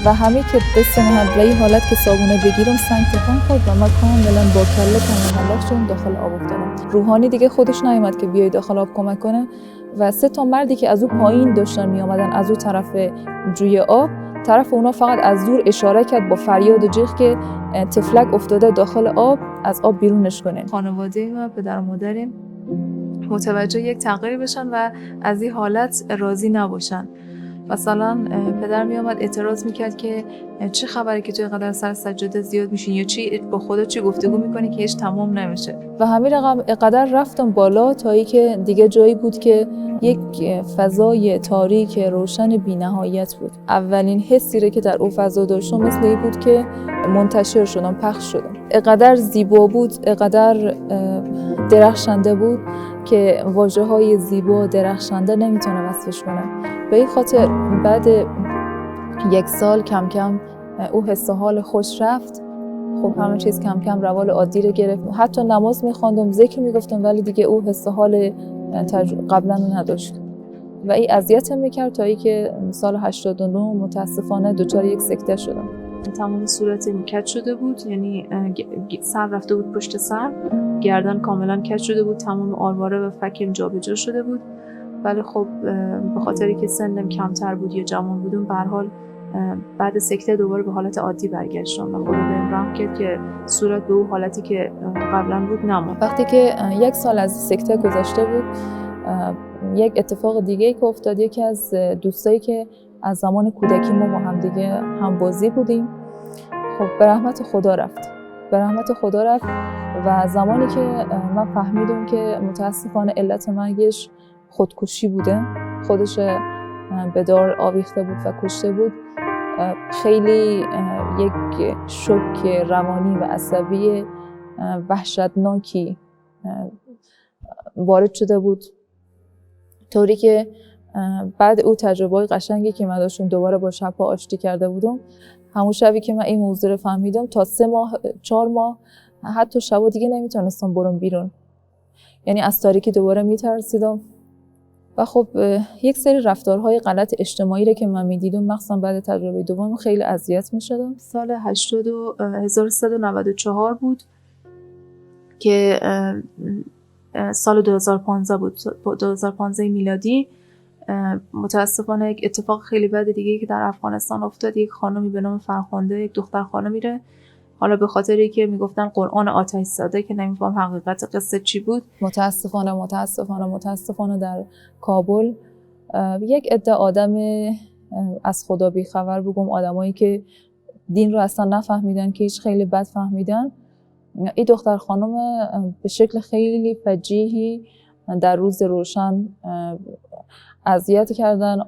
و همین که دست نهد و این حالت که صابونه بگیرم سنگ تکان خورد و من کاملا با کله تنها شدم داخل آب افتادم. روحانی دیگه خودش نیومد که بیای داخل آب کمک کنه و 3 تا مردی که از اون پایین داشتن می اومدن از اون طرف جوی آب، طرف اونا فقط از دور اشاره کرد با فریاد و جیغ که طفلک افتاده داخل آب، از آب بیرونش کنه. خانواده و پدر و مادرم متوجه یک تغییری بشن و از این حالت راضی نباشن. مثلا پدر می اومد اعتراض میکرد که چه خبره که تو اینقدر سر سجاده زیاد میشین یا چی با خدا چی گفتگو میکنی که هیچ تمام نمیشه. و همین رقم قدر رفتم بالا تا ای که دیگه جایی بود که یک فضای تاریک روشن بی‌نهایت بود. اولین حسی که در اون فضا داشتم مثل این بود که منتشر شدم، پخش شدم. قدر زیبا بود، قدر درخشنده بود که واژه‌های زیبا درخشنده نمیتونه وصفش کنه. به این خاطر بعد 1 سال کم کم او حس و حال خوش رفت. خب همه چیز کم کم روال عادی رو گرفت. حتی نماز میخواندم، ذکر میگفتم، ولی دیگه او حس و حال قبلا نداشت و این اذیتم میکرد تا ای که سال 89 متاسفانه دچار یک سکته شدم. تمام صورت کج شده بود، یعنی سر رفته بود پشت سر، گردن کاملا کج شده بود، تمام آرواره و فکم جابجا شده بود. ولی خب به خاطری که سنم کمتر بود یا جوان بودم، به هر حال بعد سکته دوباره به حالت عادی برگشتم و خدا بهم رحم کرد که صورت به اون حالتی که قبلا بود نموند. وقتی که 1 سال از سکته گذشته بود، یک اتفاق دیگه که افتاد، یکی از دوستایی که از زمان کودکی ما با هم دیگه هم بازی بودیم، خب به رحمت خدا رفت و زمانی که من فهمیدم که متاسفانه علت مرگش خودکشی بوده، خودش به دار آویخته بود و کشته بود، خیلی یک شوک روانی و عصبی وحشتناکی وارد شده بود، طوری که بعد او تجربه قشنگی که من داشتم دوباره با شب‌ها آشتی کرده بودم. همون شبی که من این موضوع رو فهمیدم تا 3 ماه 4 ماه حتی شبا دیگه نمیتونستم برم بیرون، یعنی از تاریکی دوباره میترسیدم. و خب یک سری رفتارهای غلط اجتماعی رو که من میدیدم، مخصوصا بعد تجربه دوم، خیلی اذیت میشدم. سال 1394 بود که سال 2015 بود، 2015 میلادی. متاسفانه یک اتفاق خیلی بد دیگه که در افغانستان افتاد. یک خانمی به نام فرخنده، یک دختر خانمی ره، حالا به خاطری که میگفتن قرآن آتش زده که نمیفهم حقیقت قصه چی بود، متاسفانه در کابل یک عده آدم از خدا بیخبر، بگم آدمایی که دین رو اصلا نفهمیدن، که هیچ خیلی بد فهمیدن، این دختر خانم به شکل خیلی فجیحی در روز روشن اذیت کردن،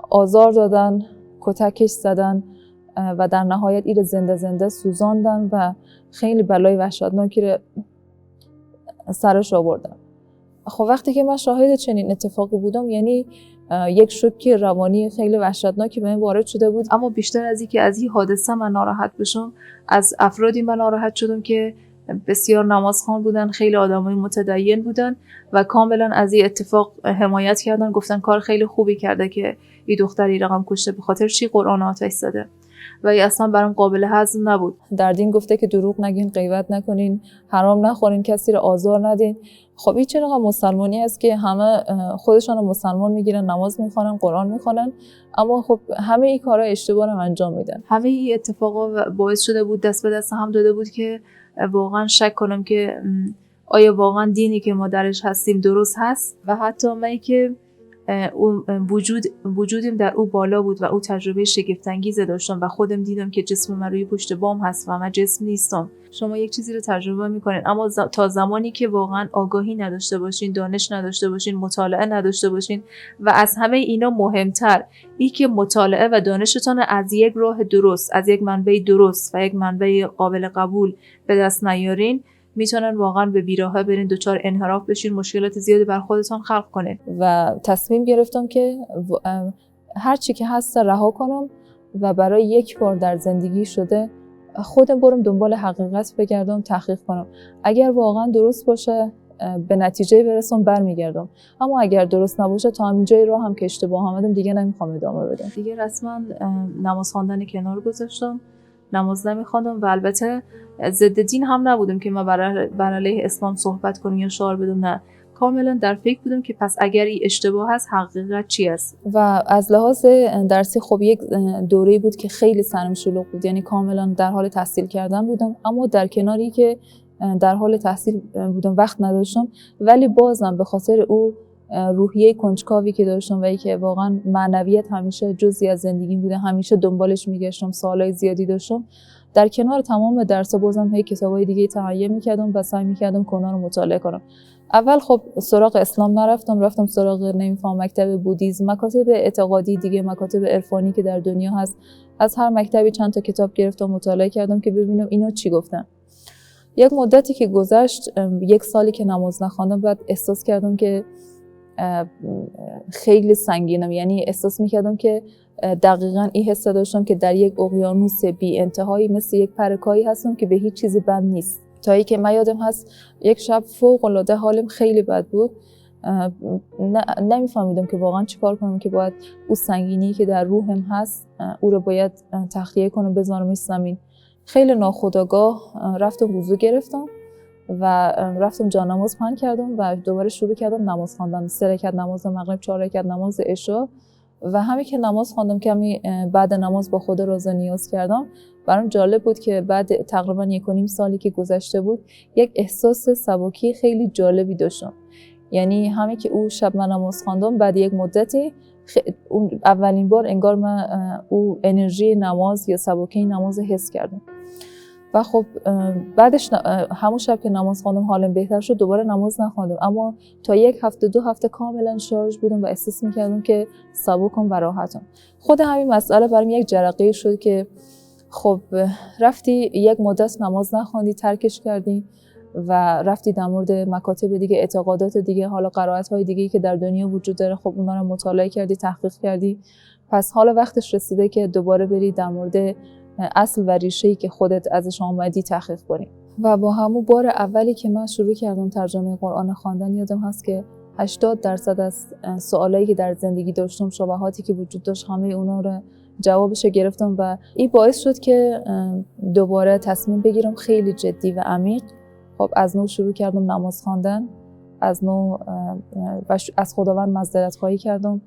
آزار دادن، کتکش زدن و در نهایت این زنده سوزاندن و خیلی بلای وحشتناکی رو سرش آوردن. خب وقتی که من شاهد چنین اتفاقی بودم، یعنی یک شوک روانی خیلی وحشتناکی بهم وارد شده بود. اما بیشتر از اینکه از این حادثه من ناراحت بشم، از افرادی من ناراحت شدم که بسیار نمازخوان بودن، خیلی آدمای متدین بودن و کاملا از این اتفاق حمایت کردن، گفتن کار خیلی خوبی کرده که این دختری رقم کشته، به خاطر چی؟ قرآن آتش زده. و این اصلا برام قابل هضم نبود. در دین گفته که دروغ نگین، غیبت نکنین، حرام نخورین، کسی رو آزار ندین. خب این چرا مسلمانی است که همه خودشان رو مسلمان میگیرن، نماز میخوانن، قرآن میخوانن، اما خب همه این کارا اشتباه رو انجام میدن. همه این اتفاقا باعث شده بود، دست به دست هم داده بود که واقعا شک کنم که آیا واقعا دینی که ما درش هستیم درست هست. و حتی من که وجودم در او بالا بود و او تجربه شگفت‌انگیز داشتم و خودم دیدم که جسم من روی پشت بام هست و من جسم نیستم. شما یک چیزی رو تجربه میکنین، اما تا زمانی که واقعا آگاهی نداشته باشین، دانش نداشته باشین، مطالعه نداشته باشین و از همه اینا مهمتر این که مطالعه و دانشتان از یک راه درست، از یک منبع درست و یک منبع قابل قبول به دست نیارین، میتونن واقعا به بیراهه برین، دچار انحراف بشین، مشکلات زیادی بر خودتون خلق کنین. و تصمیم گرفتم که هر چی که هست رها کنم و برای یک بار در زندگی شده خودم برم دنبال حقیقت بگردم، تحقیق کنم. اگر واقعا درست باشه به نتیجه برسم برمیگردم. اما اگر درست نباشه تا همینجای راه هم که اشتباه آمدم دیگه نمیخوام ادامه بدم. دیگه رسما نماز خواندن کنار گذاشتم، نماز نمیخواندم و البته ضد دین هم نبودم که ما بر علیه اسلام صحبت کنیم یا شعار بدم، نه، کاملا در فکر بودم که پس اگر این اشتباه هست حقیقت چی است. و از لحاظ درسی خب یک دوره‌ای بود که خیلی سرم شلوغ بود، یعنی کاملا در حال تحصیل کردن بودم، اما در کناری که در حال تحصیل بودم وقت نداشتم، ولی بازم به خاطر او روحیه کنجکاوی که داشتم و که واقعا معنویت همیشه جزئی از زندگیم بوده، همیشه دنبالش میگشتم، سوالای زیادی داشتم، در کنار تمام درس بازم هی کتابای دیگه تهیه میکردم و سعی میکردم که اونا رو مطالعه کنم. اول خب سراغ اسلام نرفتم، رفتم سراغ نمیفهم مکتب بودیسم، مکاتب اعتقادی دیگه، مکاتب عرفانی که در دنیا هست. از هر مکتبی چند تا کتاب گرفتم مطالعه کردم که ببینم اینا چی گفتن. یک مدتی که گذشت، یک سالی که نماز نخواندم، بعد احساس کردم که خیلی سنگینم، یعنی احساس میکردم که دقیقاً این حس داشتم که در یک اقیانوس بی انتهایی مثل یک پرکایی هستم که به هیچ چیزی بند نیست. تا ای که من یادم هست یک شب فوق العاده حالم خیلی بد بود، نمیفهمیدم که واقعا چیکار کنم که باید اون سنگینی که در روحم هست او رو باید تخلیه کنم بذارمش زمین. خیلی ناخودآگاه رفتم وضو گرفتم و رفتم جانماز پهن کردم و دوباره شروع کردم نماز خواندن، 3 رکعت نماز مغرب، 4 رکعت نماز عشا. و همین که نماز خواندم، کمی بعد نماز با خود راز و نیاز کردم. برام جالب بود که بعد تقریبا 1.5 سالی که گذشته بود، یک احساس سبکی خیلی جالبی داشتم. یعنی همین که اون شب من نماز خواندم، بعد یک مدتی اون اولین بار انگار من اون انرژی نماز یا سبکی نماز حس کردم. و خب بعدش همون شب که نماز خواندم حالم بهتر شد، دوباره نماز نخواندم، اما تا 1 هفته 2 هفته کاملا شارژ بودم و احساس میکردم که سبکم و راحتم. خود همین مسئله برام یک جرقه شد که خب رفتی یک مدت نماز نخواندی، ترکش کردی و رفتی در مورد مکاتب دیگه، اعتقادات دیگه، حالا قرائت‌های دیگه که در دنیا وجود داره، خب اونا رو مطالعه کردی، تحقیق کردی. پس حالا وقتش رسیده که دوباره بری در مورد اصل و ریشه‌ای که خودت ازش آمدی تحقیق کنی. و با همون بار اولی که من شروع کردم ترجمه قرآن خواندن، یادم هست که 80% از سوالایی که در زندگی داشتم، شبهاتی که وجود داشت، همه اونا رو جوابش گرفتم و این باعث شد که دوباره تصمیم بگیرم خیلی جدی و عمیق. خب از نو شروع کردم نماز خواندن، از نو و از خداوند معذرت خواهی کردم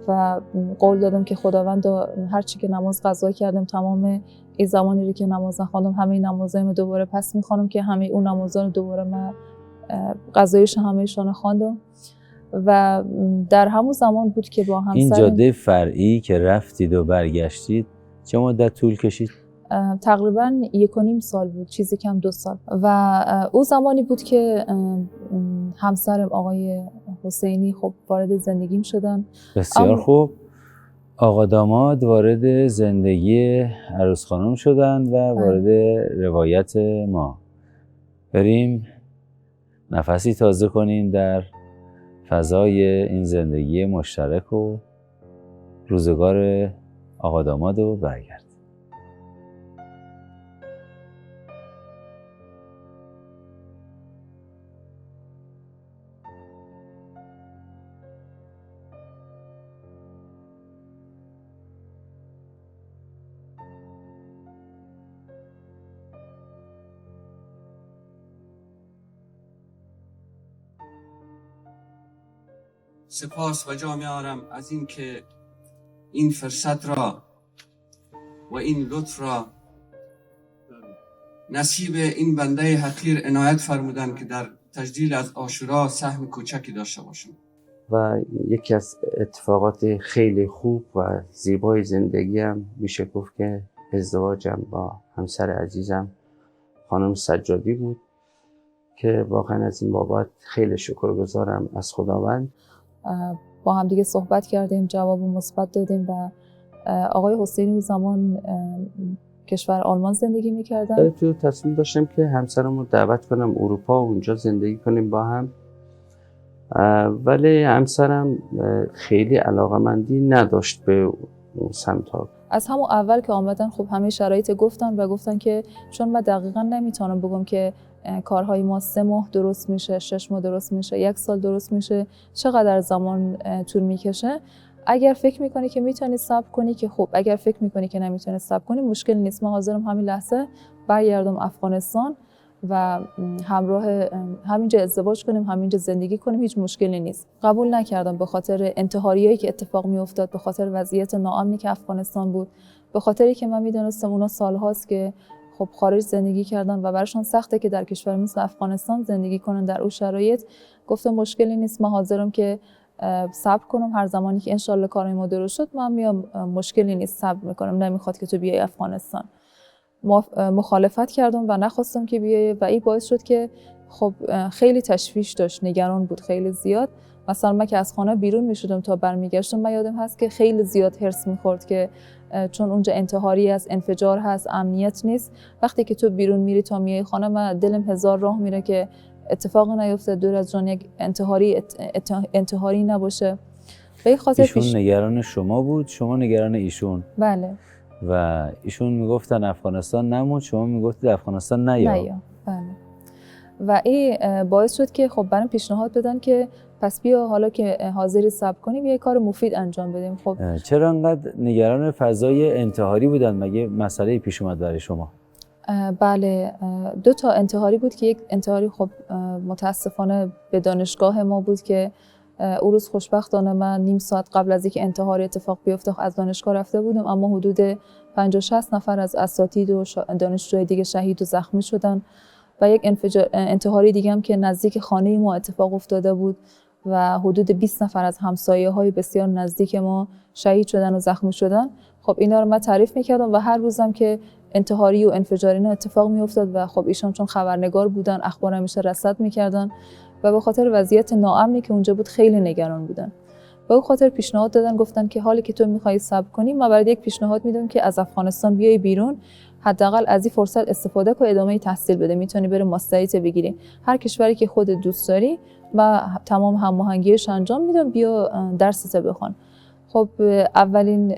و قول دادم که خداوند هر چی که نماز قضا کردم، تمام این زمانی رو که نماز نخواندم، همه نمازایمو دوباره پس میخوانم که همه اون نمازا رو دوباره من قضایش همه‌شون خواندم. و در همون زمان بود که با همسرم، این جاده فرعی که رفتید و برگشتید چه مدت طول کشید؟ تقریباً 1.5 سال بود، چیزی کم 2 سال. و او زمانی بود که همسرم آقای حسینی خب وارد زندگیم شدن. بسیار خوب. آقا داماد وارد زندگی عروس خانم شدن و وارد روایت ما. بریم نفسی تازه کنیم در فضای این زندگی مشترک و روزگار آقا داماد و برگرد. سپاس و جا می‌آرم از این که این فرصت را و این لطف را نصیب این بنده حقیر عنایت فرمودن که در تجلیل از عاشورا سهم کوچکی داشته باشم. و یکی از اتفاقات خیلی خوب و زیبای زندگیم میشه گفت که ازدواجم با همسر عزیزم خانم سجادی بود که واقعا از این بابت خیلی شکرگزارم از خداوند. با هم دیگه صحبت کردیم، جواب مثبت دادیم و آقای حسینی اون زمان کشور آلمان زندگی میکردن. تو تصمیم داشتم که همسرم رو دعوت کنم اروپا و اونجا زندگی کنیم با هم، ولی همسرم خیلی علاقمندی نداشت به اون سمت‌ها. از همون اول که آمدن خب همه شرایط گفتن که چون من دقیقاً نمیتونم بگم که کارهای ما 3 ماه درست میشه، 6 ماه درست میشه، 1 سال درست میشه، چقدر زمان طول میکشه. اگر فکر میکنی که میتونی صبر کنی که خوب، اگر فکر میکنی که نمیتونی صبر کنی مشکل نیست. من حاضرم همین لحظه برگردم افغانستان و همینجا ازدواج کنیم، همینجا زندگی کنیم، هیچ مشکلی نیست. قبول نکردم به خاطر انتحاریایی که اتفاق میافتاد، به خاطر وضعیت ناامنی که افغانستان بود، به خاطری که من میدونستم اونا سالهاست که خب خارج زندگی کردن و براشون سخته که در کشور مثل افغانستان زندگی کنن در اون شرایط. گفتم مشکلی نیست، من حاضرم که صبر کنم، هر زمانی که انشالله کارای ما درست شد من میام، مشکلی نیست، صبر میکنم، نمیخواد که تو بیای افغانستان. مخالفت کردم و نخواستم که بیای و این باعث شد که خب خیلی تشویش داشت، نگران بود خیلی زیاد. مثلا من که از خانه بیرون میشدم تا برمیگشتم، من یادم هست که خیلی زیاد هرس میخورد که چون اونجا انتحاری هست، انفجار هست، امنیت نیست. وقتی که تو بیرون میری تا میای خانه، من دلم هزار راه میره که اتفاقی نیفته، دور از جان یک انتحاری نباشه. به خاطر ایشون نگران شما بود، شما نگران ایشون. بله. و ایشون میگفتن افغانستان نمون، شما میگفتید افغانستان نیا. بله. و این باعث شد که خب برام پیشنهاد بدن که پس بیا حالا که حاضری صبر کنیم یه کار مفید انجام بدیم. خب چرا انقدر نگران فضای انتحاری بودن؟ مگه مسئله پیش اومد برای شما؟ بله، 2 تا انتحاری بود که یک انتحاری خب متاسفانه به دانشگاه ما بود که اون روز خوشبختانه من نیم ساعت قبل از اینکه انتحاری اتفاق بیفته از دانشگاه رفته بودم، اما حدود 50-60 نفر از اساتید و دانشجوی دیگه شهید و زخمی شدن. و یک انتحاری دیگه هم که نزدیک خانه ما اتفاق افتاده بود و حدود 20 نفر از همسایه‌های بسیار نزدیک ما شهید شدن و زخمی شدن. خب اینا رو من تعریف می‌کردم و هر روزم که انتحاری و انفجاری اینا اتفاق می‌افتاد و خب ایشان چون خبرنگار بودن اخبار همیشه رصد می‌کردن و به خاطر وضعیت ناامنی که اونجا بود خیلی نگران بودن. به اون خاطر پیشنهاد دادن، گفتن که حالی که تو می‌خوای صبر کنی، ما برات یک پیشنهاد میدم که از افغانستان بیای بیرون، حداقل از این فرصت استفاده کن، ادامه تحصیل بده، میتونی بری ماستریت بگیری هر کشوری که خودت دوست داری، و تمام هماهنگیش انجام میدم، بیا درست بخون. خب اولین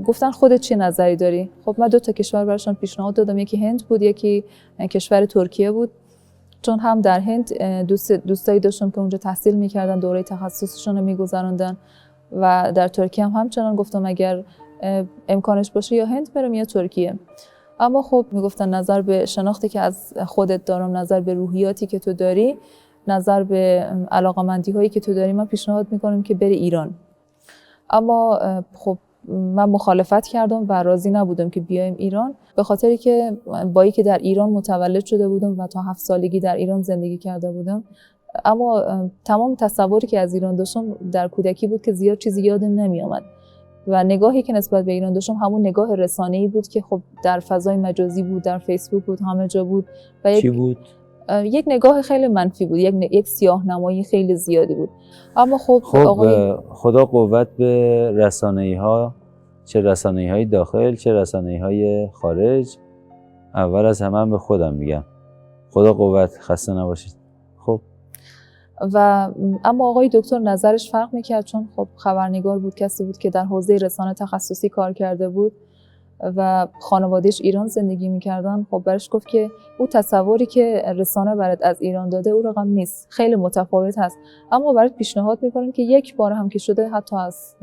گفتن خودت چه نظری داری؟ خب من 2 تا کشور براشون پیشنهاد دادم، یکی هند بود، یکی کشور ترکیه بود. چون هم در هند دوستایی داشتم که اونجا تحصیل میکردن، دوره تخصصشون رو میگذروندن، و در ترکیه هم همچنان گفتم اگر امکانش باشه یا هند برم یا ترکیه. اما خب میگفتن نظر به شناختی که از خودت دارم، نظر به روحیاتی که تو داری، نظر به علاقمندی هایی که تو داری، من پیشنهاد میکنم که بری ایران. اما خب من مخالفت کردم و راضی نبودم که بیایم ایران، به خاطری که با اینکه در ایران متولد شده بودم و تا 7 سالگی در ایران زندگی کرده بودم، اما تمام تصوری که از ایران داشتم در کودکی بود که زیاد چیزی یادم نمیآمد و نگاهی که نسبت به ایران داشتم همون نگاه رسانه‌ای بود که خب در فضای مجازی بود، در فیسبوک بود، همه جا بود و چی بود؟ یک نگاه خیلی منفی بود، یک سیاه‌نمایی خیلی زیادی بود. اما خب خدا قوت به رسانه‌ای‌ها، چه رسانه‌های داخل چه رسانه‌های خارج. اول از همه به خودم میگم خدا قوت، خسته نباشید. خب و اما آقای دکتر نظرش فرق میکرد، چون خب خبرنگار بود، کسی بود که در حوزه رسانه تخصصی کار کرده بود و خانوادهش ایران زندگی میکردن. خب برش گفت که او تصوری که رسانه برات از ایران داده او رقم نیست، خیلی متفاوت هست، اما برات پیشنهاد میکنم که یک بار هم که شده، حتی از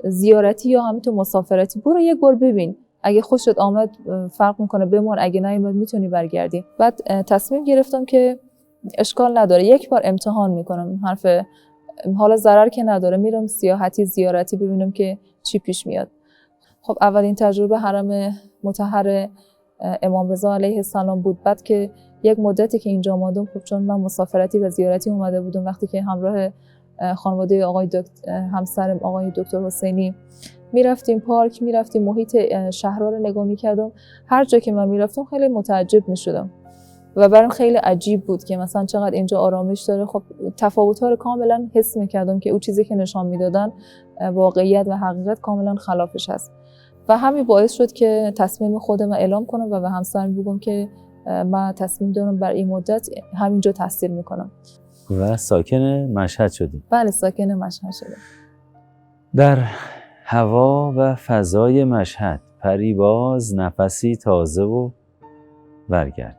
زیارتی یا همینطور مسافرتی، برو یک بار ببین، اگه خوشت آمد فرق میکنه بمون، اگه نیومد میتونی برگردی. بعد تصمیم گرفتم که اشکال نداره یک بار امتحان میکنم، حرف حالا ضرر که نداره، میرم سیاحتی زیارتی ببینم که چی پیش میاد. خب اولین تجربه حرم مطهر امام رضا علیه السلام بود. بعد که یک مدتی که اینجا آمدم، خب چون من مسافرتی و زیارتی اومده بودم، وقتی که همراه خانواده همسر آقای دکتر حسینی میرفتیم پارک، میرفتیم محیط شهرها رو نگاه میکردم، هر جا که من میرفتم خیلی متعجب میشدم و برام خیلی عجیب بود که مثلا چقدر اینجا آرامش داره. خب تفاوت‌ها رو کاملا حس می‌کردم که اون چیزی که نشان میدادن واقعیت و حقیقت کاملا خلافش هست و همین باعث شد که تصمیم خودم اعلام کنم و به همسرم بگم که من تصمیم دارم بر این مدت همینجا تحصیل میکنم. و ساکن مشهد شدیم؟ بله ساکن مشهد شدم. در هوا و فضای مشهد پریباز نفسی تازه و برگرد.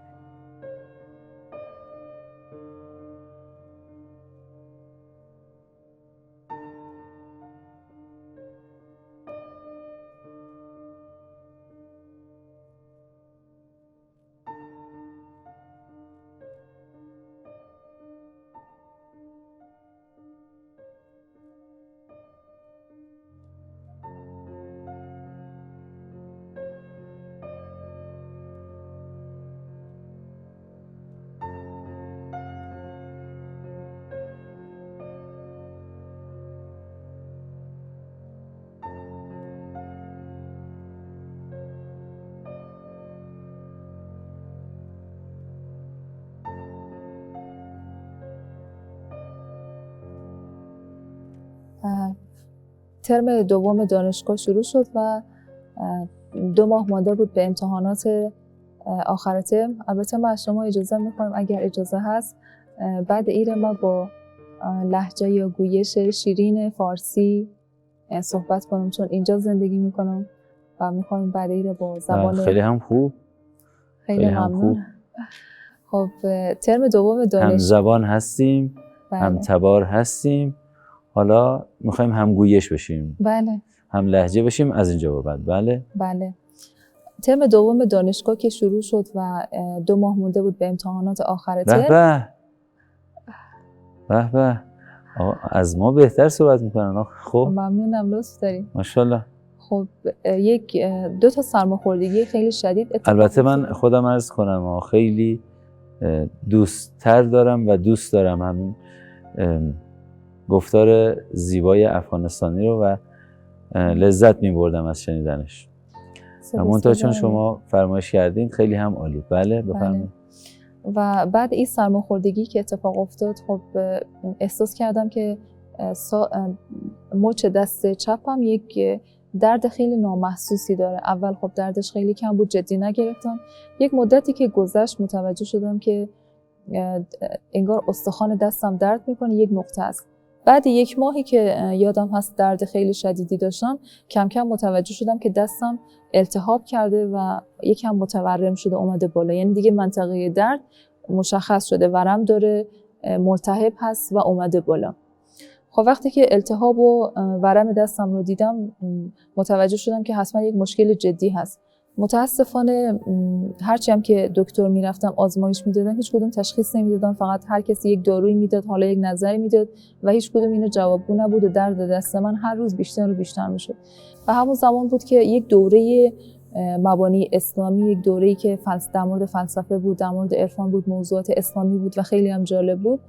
ترم دوم دانشگاه شروع شد و 2 ماه مانده بود به امتحانات آخر ترم. البته ما از شما اجازه می‌خوایم اگر اجازه هست بعد ایره ما با لهجه یا گویش شیرین فارسی صحبت کنم، چون اینجا زندگی میکنم و میخوایم بعد ایره با زبان خیلی هم خوب. خیلی ممنون. خب ترم دوم هم دانشگاه زبان هستیم، بله. هم تبار هستیم، حالا میخوایم هم گویش بشیم، بله هم لهجه بشیم از اینجا به بعد. بله بله. ترم دوم دانشگاه که شروع شد و 2 ماه مونده بود به امتحانات آخر ترم. به به از ما بهتر صحبت میکنن. خب ممنونم، لطف دارید. ماشاءالله. خب 2 تا سرماخوردگی خیلی شدید البته من خودم عرض کنم خیلی دوست‌تر دارم و دوست دارم همین گفتار زیبای افغانستانی رو و لذت می‌بردم از شنیدنش. منتها چون شما فرمایش کردین خیلی هم عالی. بله بفرمایید. و بعد این سرماخوردگی که اتفاق افتاد، خب احساس کردم که مچ دست چپم یک درد خیلی نامحسوسی داره. اول خب دردش خیلی کم بود، جدی نگرفتم. یک مدتی که گذشت متوجه شدم که انگار استخوان دستم درد میکنه، یک نقطه است. بعد 1 ماهی که یادم هست درد خیلی شدیدی داشتم، کم کم متوجه شدم که دستم التهاب کرده و یکم متورم شده، اومده بالا. یعنی دیگه منطقه درد مشخص شده، ورم داره، ملتهب هست و اومده بالا. خب وقتی که التهاب و ورم دستم رو دیدم متوجه شدم که حتما یک مشکل جدی هست. متاسفانه هرچی هم که دکتر میرفتم آزمایش میدادم هیچ کدوم تشخیص نمیدادم، فقط هر کسی یک دارویی میداد، حالا یک نظری میداد و هیچ کدوم اینو جوابگو نبود و درد دست من هر روز بیشتر و بیشتر میشد. و همون زمان بود که یک دوره مبانی اسلامی، یک دوره‌ای که در مورد فلسفه بود، در مورد عرفان بود، موضوعات اسلامی بود و خیلی هم جالب بود،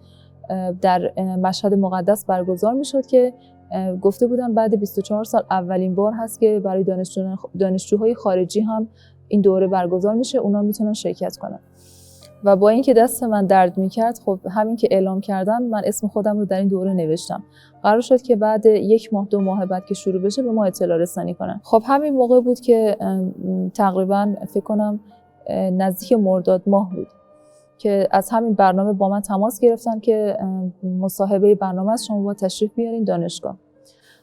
در مشهد مقدس برگزار میشد که گفته بودن بعد 24 سال اولین بار هست که برای دانشجوهای خارجی هم این دوره برگزار میشه، اونا میتونن شرکت کنن. و با اینکه دست من درد میکرد، خب همین که اعلام کردن من اسم خودم رو در این دوره نوشتم. قرار شد که بعد 1 ماه 2 ماه بعد که شروع بشه به ما اطلاع رسانی کنن. خب همین موقع بود که تقریبا فکر کنم نزدیک مرداد ماه بود که از همین برنامه با من تماس گرفتن که مصاحبه برنامه از شما با تشریف بیارین دانشگاه.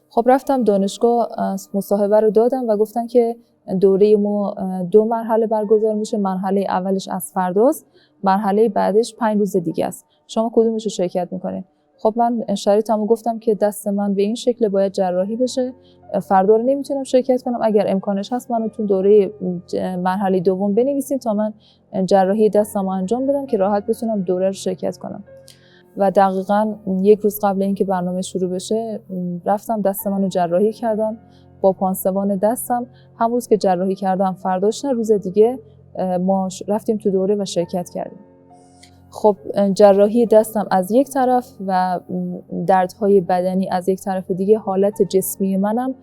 خب رفتم دانشگاه، مصاحبه رو دادم و گفتن که دوره ما 2 مرحله برگزار میشه. مرحله اولش از فرداست، مرحله بعدش 5 روز دیگه است. شما کدومش رو شرکت میکنین؟ خب من شرایطمو گفتم که دست من به این شکل باید جراحی بشه، فردا رو نمیتونم شرکت کنم. اگر امکانش هست منو تو دوره مرحله دوم بنویسین تا من جراحی دستمو انجام بدم که راحت بتونم دوره رو شرکت کنم. و دقیقاً 1 روز قبل اینکه برنامه شروع بشه رفتم دست منو جراحی کردم با پانسمان دستم. همون روز که جراحی کردم فرداش نه روز دیگه ما رفتیم تو دوره و شرکت کردیم. خب جراحی دستم از یک طرف و دردهای بدنی از یک طرف دیگه، حالت جسمی منم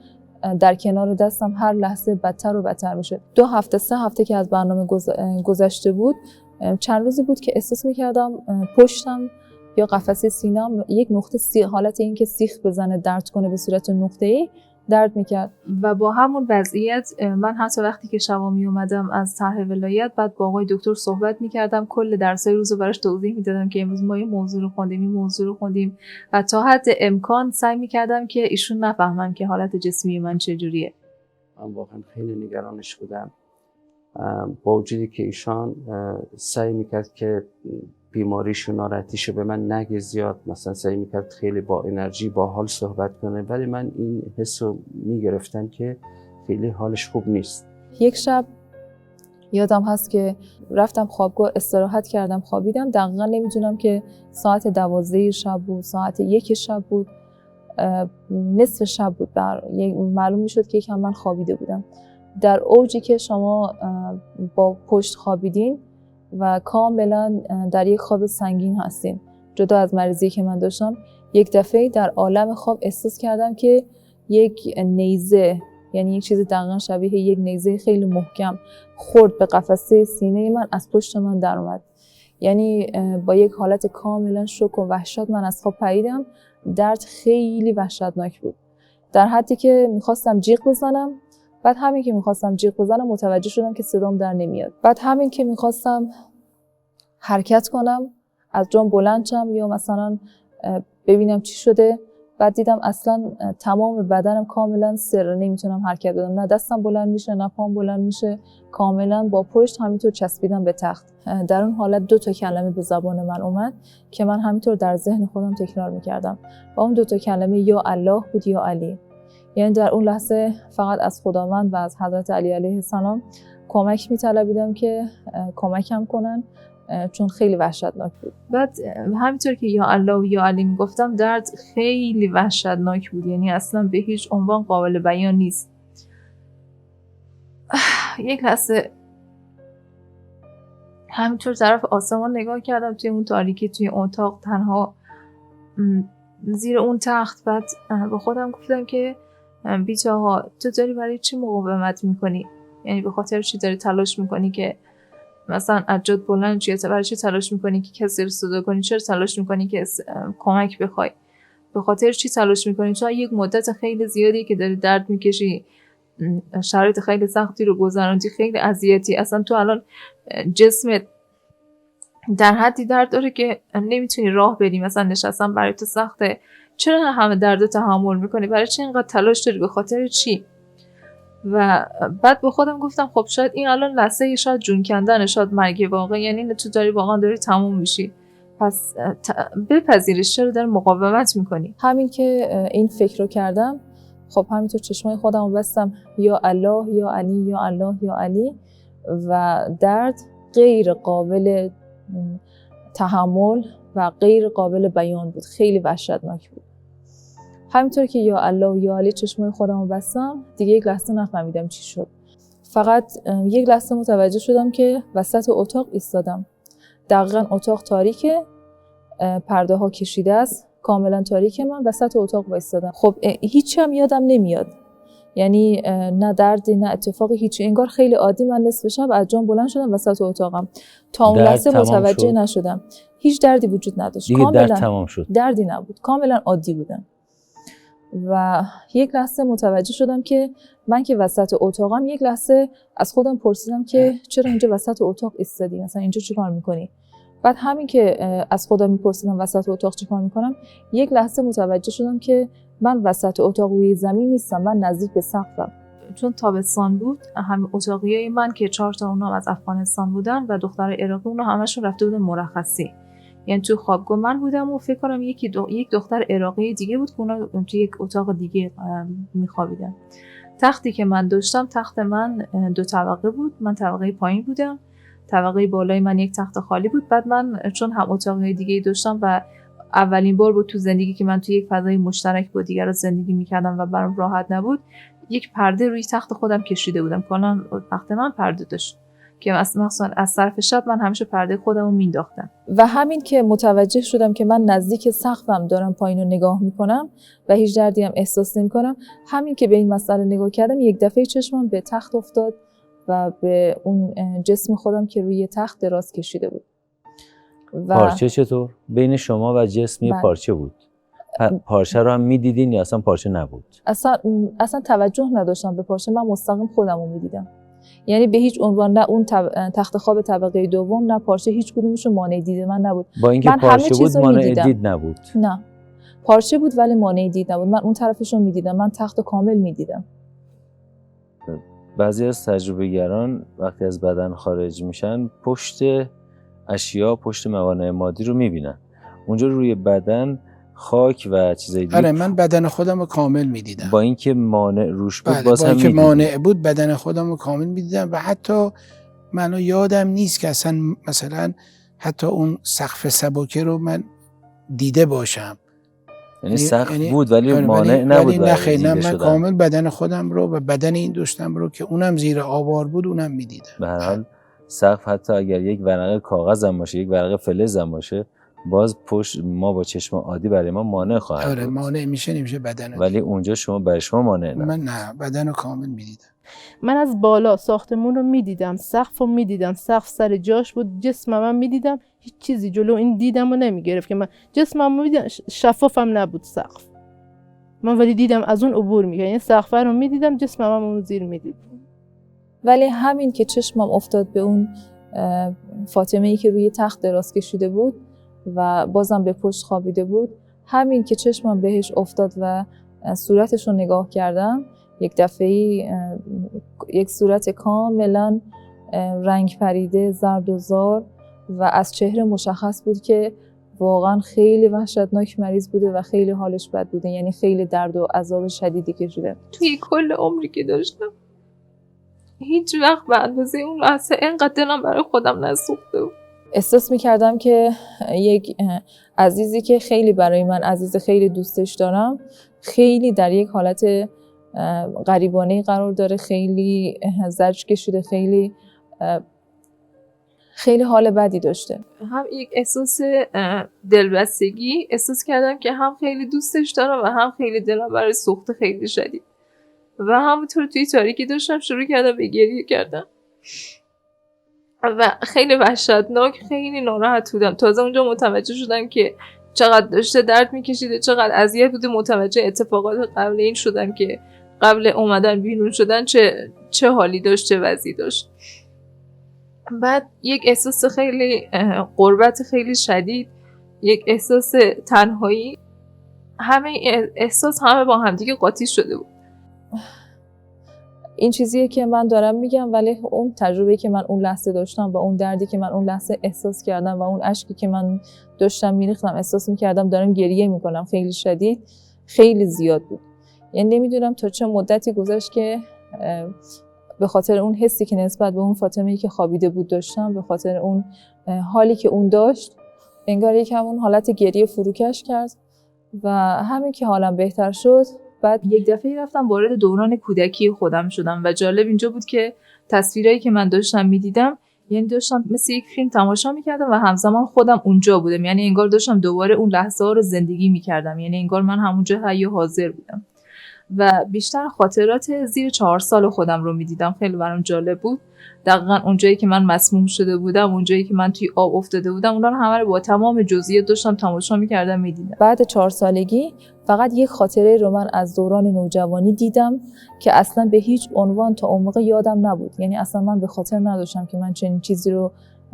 در کنار دستم هر لحظه بدتر و بدتر میشه. 2 هفته 3 هفته که از برنامه گذشته بود، چند روزی بود که احساس میکردم پشتم یا قفسه سینه‌ام یک نقطه حالت این که سیخ بزنه درد کنه به صورت نقطه‌ای درد میکرد. و با همون وضعیت من حتی وقتی که شبا می اومدم از طرح ولایت بعد با آقای دکتر صحبت میکردم، کل درسای روزو براش توضیح میدادم که امروز ما این موضوع رو خوندیم، این موضوع رو خوندیم و تا حد امکان سعی میکردم که ایشون نفهمن که حالت جسمی من چجوریه. من واقعا خیلی نگرانش بودم، با وجودی که ایشان سعی میکرد که بیماریشو ناراحتیشو به من نگه زیاد، مثلا سعی میکرد خیلی با انرژی با حال صحبت کنه، ولی من این حسو میگرفتم که خیلی حالش خوب نیست. یک شب یادم هست که رفتم خوابگاه استراحت کردم، خوابیدم. دقیقا نمیدونم که ساعت 12 شب بود، ساعت 1 شب بود، نصف شب بود. معلوم میشد که یکم من خوابیده بودم. در اوجی که شما با پشت خوابیدین و کاملا در یک خواب سنگین هستین، جدا از مریضی که من داشتم، یک دفعه در عالم خواب احساس کردم که یک نیزه، یعنی یک چیز دقیقا شبیه یک نیزه خیلی محکم خورد به قفسه سینه من، از پشت من در اومد. یعنی با یک حالت کاملا شوک و وحشت من از خواب پریدم. درد خیلی وحشتناک بود. در حدی که میخواستم جیغ بزنم. بعد همین که میخواستم جیغ بزنم متوجه شدم که صدام در نمیاد. بعد همین که میخواستم حرکت کنم، از جام بلند شم یا مثلا ببینم چی شده، بعد دیدم اصلا تمام بدنم کاملا سر، نمیتونم حرکت بدم، نه دستم بلند میشه نه پام بلند میشه، کاملا با پشت همینطور چسبیدم به تخت. در اون حالت 2 کلمه به زبان من اومد که من همینطور در ذهن خودم تکرار میکردم و اون 2 کلمه یا الله بود یا علی. یعنی در اون لحظه فقط از خداوند و از حضرت علی علیه السلام کمک میطلبیدم که کمکم کنن، چون خیلی وحشتناک بود. بعد همینطور که یا الله و یا علی میگفتم درد خیلی وحشتناک بود، یعنی اصلا به هیچ عنوان قابل بیان نیست. یک لحظه همینطور طرف آسمان نگاه کردم، توی اون تاریکی، توی اون اتاق تنها زیر اون تخت. بعد با خودم گفتم که بیچاره تو داری برای چی مقاومت میکنی؟ یعنی به خاطر چی داری تلاش میکنی که مثلا عجاد بلند چیه؟ برای چی تلاش میکنی که کسی رو صدا کنی؟ چرا تلاش میکنی که کمک بخوای؟ به خاطر چی تلاش میکنی؟ چون یک مدت خیلی زیادی که داری درد میکشی، شرایط خیلی سختی رو گذروندی، خیلی اذیتی، اصلا تو الان جسمت در حدی درد داره که نمیتونی راه بری، مثلا نشستن برای تو سخته، چرا همه درد تحمل میکنی؟ برای چی اینقدر تلاش داری؟ به خاطر چی؟ و بعد به خودم گفتم خب شاید این الان لحظه، شاید جون کندن، شاید مرگ واقعی، یعنی تو داری واقعا داری تموم میشی، پس بپذیرش، چرا داری مقاومت میکنی؟ همین که این فکر رو کردم، خب همینطور چشمای خودم رو بستم، یا الله یا علی یا الله یا علی، و درد غیر قابل تحمل و غیر قابل بیان بود، خیلی وحشتناک بود. همینطور که یا الله و یا علی چشمای خودم رو بستم، دیگه یک لحظه نفهمیدم چی شد. فقط یک لحظه متوجه شدم که وسط اتاق ایستادم. دقیقاً اتاق تاریکه، پرده ها کشیده است، کاملا تاریکه، من وسط اتاق ایستادم. خب هیچی هم یادم نمیاد، یعنی نه دردی نه اتفاقی، هیچی. انگار خیلی عادی من نصف شب از جام بلند شدم وسط اتاقم، تا اون لحظه متوجه نشدم هیچ دردی وجود نداشت، دیگه کاملا درد تمام شد، دردی نبود، کاملا عادی بودم. و یک لحظه متوجه شدم که من که وسط اتاقم، یک لحظه از خودم پرسیدم که چرا اینجا وسط اتاق ایستادی، مثلا اینجا چیکار میکنی؟ بعد همین که از خودم میپرسیدم وسط اتاق چیکار میکنم، یک لحظه متوجه شدم که من وسط اتاق روی زمین نیستم، من نزدیک به سقفم. چون تابستان بود، همه اتاقیای من که 4 تا اونها از افغانستان بودن و دختر عراقی، اونها همشون رفته بودن مرخصی، یعنی تو خوابگاه من بودم و فکر کنم یک دختر عراقی دیگه بود که اونا تو یک اتاق دیگه میخوابیدن. تختی که من داشتم، تخت من 2 طبقه بود، من طبقه پایین بودم، طبقه بالای من یک تخت خالی بود. بعد من چون هم اتاقی دیگه داشتم و اولین بار بود تو زندگی که من تو یک فضای مشترک با دیگران زندگی میکردم و برام راحت نبود، یک پرده روی تخت خودم کشیده بودم. کلا تخت من پرده داشت که مثلا از طرف شب من همیشه پرده خودم رو مینداختم. و همین که متوجه شدم که من نزدیک سقفم دارم پایین رو نگاه میکنم و هیچ دردی هم احساس نمیکنم، همین که به این مسئله نگاه کردم، یک دفعه چشمم به تخت افتاد و به اون جسم خودم که روی تخت دراز کشیده بود. و پارچه چطور؟ بین شما و جسم یه پارچه بود. پارچه رو هم میدیدین یا اصلا پارچه نبود؟ اصلا توجه نداشتم به پارچه، من مستقیم خودم رو میدیدم. یعنی به هیچ عنوان نه اون تخت خواب طبقه دوم نه پارچه، هیچ کدومشون مانع دید من نبود. با اینکه پارچه بود مانع دید نبود؟ نه، پارچه بود ولی مانع دید نبود. من اون طرفشون میدیدم، من تخت کامل میدیدم. بعضی از تجربه‌گران وقتی از بدن خارج میشن، پشت اشیا، پشت موانع مادی رو میبینن. اونجا روی بدن خاک و چیزای دیگه. آره، من بدن خودم رو کامل میدیدم. با اینکه مانع روش بود، بله، باز با هم اینکه میدیدم. مانع بود بدن خودم رو کامل میدیدم و حتی منو یادم نیست که اصلا مثلا حتی اون سقف سبکه رو من دیده باشم. یعنی سقف بود ولی مانع نبود. ولی نه، من کامل بدن خودم رو و بدن این دوستم رو که اونم زیر آوار بود اونم میدیدم. به هر حال سقف حتی اگر یک ورقه کاغذ هم باشه، یک ورقه فلز هم باشه، باز پشت ما با چشم عادی برای ما مانع خواهد بود. آره، مانع نمیشه بدن رو. ولی اونجا شما برای شما مانع نه. من نه، بدن رو کامل میدیدم. من از بالا ساختمون رو میدیدم، سقف رو میدیدم، سقف سر جاش بود، جسمم هم میدیدم، هیچ چیزی جلو این دیدم رو نمیگرفت که من جسمم رو میدیدم، شفافم نبود سقف. من ولی دیدم از اون عبور میکنه، یعنی سقف رو میدیدم، جسمم هم اون زیر میدید. ولی همین که چشمم افتاد به اون فاطمه‌ای که روی تخت دراز کشیده بود و بازم به پشت خوابیده بود، همین که چشمم بهش افتاد و صورتش رو نگاه کردم، یک دفعه‌ای یک صورت کاملا رنگ پریده، زرد و زار و از چهره مشخص بود که واقعا خیلی وحشتناک مریض بوده و خیلی حالش بد بوده، یعنی خیلی درد و عذاب شدیدی کشیده. توی کل عمری که داشتم هیچ وقت به اندازه اون لحظه اینقدر دلم برای خودم نسوخته بود. احساس می‌کردم که یک عزیزی که خیلی برای من عزیز، خیلی دوستش دارم، خیلی در یک حالت غریبانه‌ای قرار داره، خیلی زجر کشیده، خیلی حال بدی داشته. هم یک احساس دلبستگی احساس کردم که هم خیلی دوستش دارم و هم خیلی دلم برای سوخته خیلی شدید و همونطور توی تاریکی داشتم شروع کردم به گریه کردم و خیلی وحشتناک، خیلی ناراحت بودم. تازه اونجا متوجه شدم که چقدر داشته درد میکشیده، چقدر اذیت بوده. متوجه اتفاقات قبل این شدم که قبل اومدن بیرون شدن چه حالی داشت، چه وضعی داشت. بعد یک احساس خیلی غربت خیلی شدید، یک احساس تنهایی، همه احساس همه با همدیگه قاطی شده بود. این چیزیه که من دارم میگم، ولی اون تجربه‌ای که من اون لحظه داشتم و اون دردی که من اون لحظه احساس کردم و اون اشکی که من داشتم میریختم، احساس میکردم دارم گریه میکنم، خیلی شدید، خیلی زیاد بود. یعنی نمیدونم تا چه مدتی گذشت که به خاطر اون حسی که نسبت به اون فاطمه‌ای که خوابیده بود داشتم، به خاطر اون حالی که اون داشت، انگار یکم اون حالت گریه فروکش کرد و همین که حالم بهتر شد، بعد یک دفعه رفتم وارد دوران کودکی خودم شدم و جالب اینجا بود که تصویرایی که من داشتم میدیدم، یعنی داشتم مثل یک فیلم تماشا میکردم و همزمان خودم اونجا بودم، یعنی انگار داشتم دوباره اون لحظه ها رو زندگی میکردم، یعنی انگار من همونجا حی و حاضر بودم و بیشتر خاطرات زیر 4 سال خودم رو میدیدم. خیلی برام جالب بود. دقیقاً اونجایی که من مسموم شده بودم، اونجایی که من توی آب افتاده بودم، اونا رو همه رو با تمام جزئیات داشتم تماشا می‌کردم، می‌دیدم. بعد 4 سالگی فقط یک خاطره رو من از دوران نوجوانی دیدم که اصلاً به هیچ عنوان تا اون موقع یادم نبود. یعنی اصلاً من به خاطر نداشتم که من چنین چیزی رو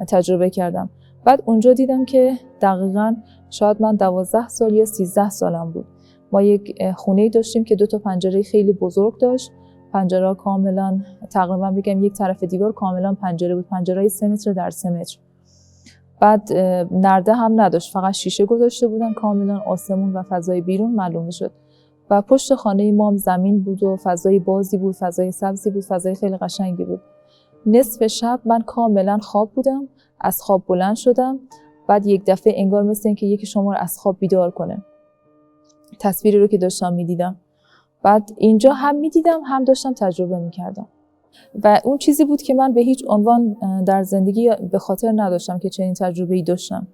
تجربه کردم. بعد اونجا دیدم که دقیقاً شاید من 12 سال یا 13 سالم بود. ما یک خونه‌ای داشتیم که 2 تا پنجره خیلی بزرگ داشت. پنجره کاملا تقریبا بگم یک طرف دیوار کاملا پنجره بود، پنجره 3 متر در 3 متر. بعد نرده هم نداشت، فقط شیشه گذاشته بودن، کاملا آسمون و فضای بیرون معلوم شد. و پشت خانه ما هم زمین بود و فضای بازی بود، فضای سبزی بود، فضای خیلی قشنگی بود. نصف شب من کاملا خواب بودم، از خواب بلند شدم، بعد یک دفعه انگار مثل اینکه یکی شما رو از خواب بیدار کنه. تصویری رو که داشتم میدیدم، بعد اینجا هم میدیدم هم داشتم تجربه میکردم و اون چیزی بود که من به هیچ عنوان در زندگی به خاطر نداشتم که چنین تجربه‌ای داشتم.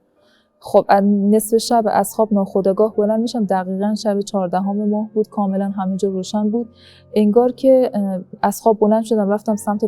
خب نصف شب از خواب ناخودآگاه بلند میشم، دقیقاً شب 14 ماه بود، کاملا همه جا روشن بود. انگار که از خواب بلند شدم رفتم سمت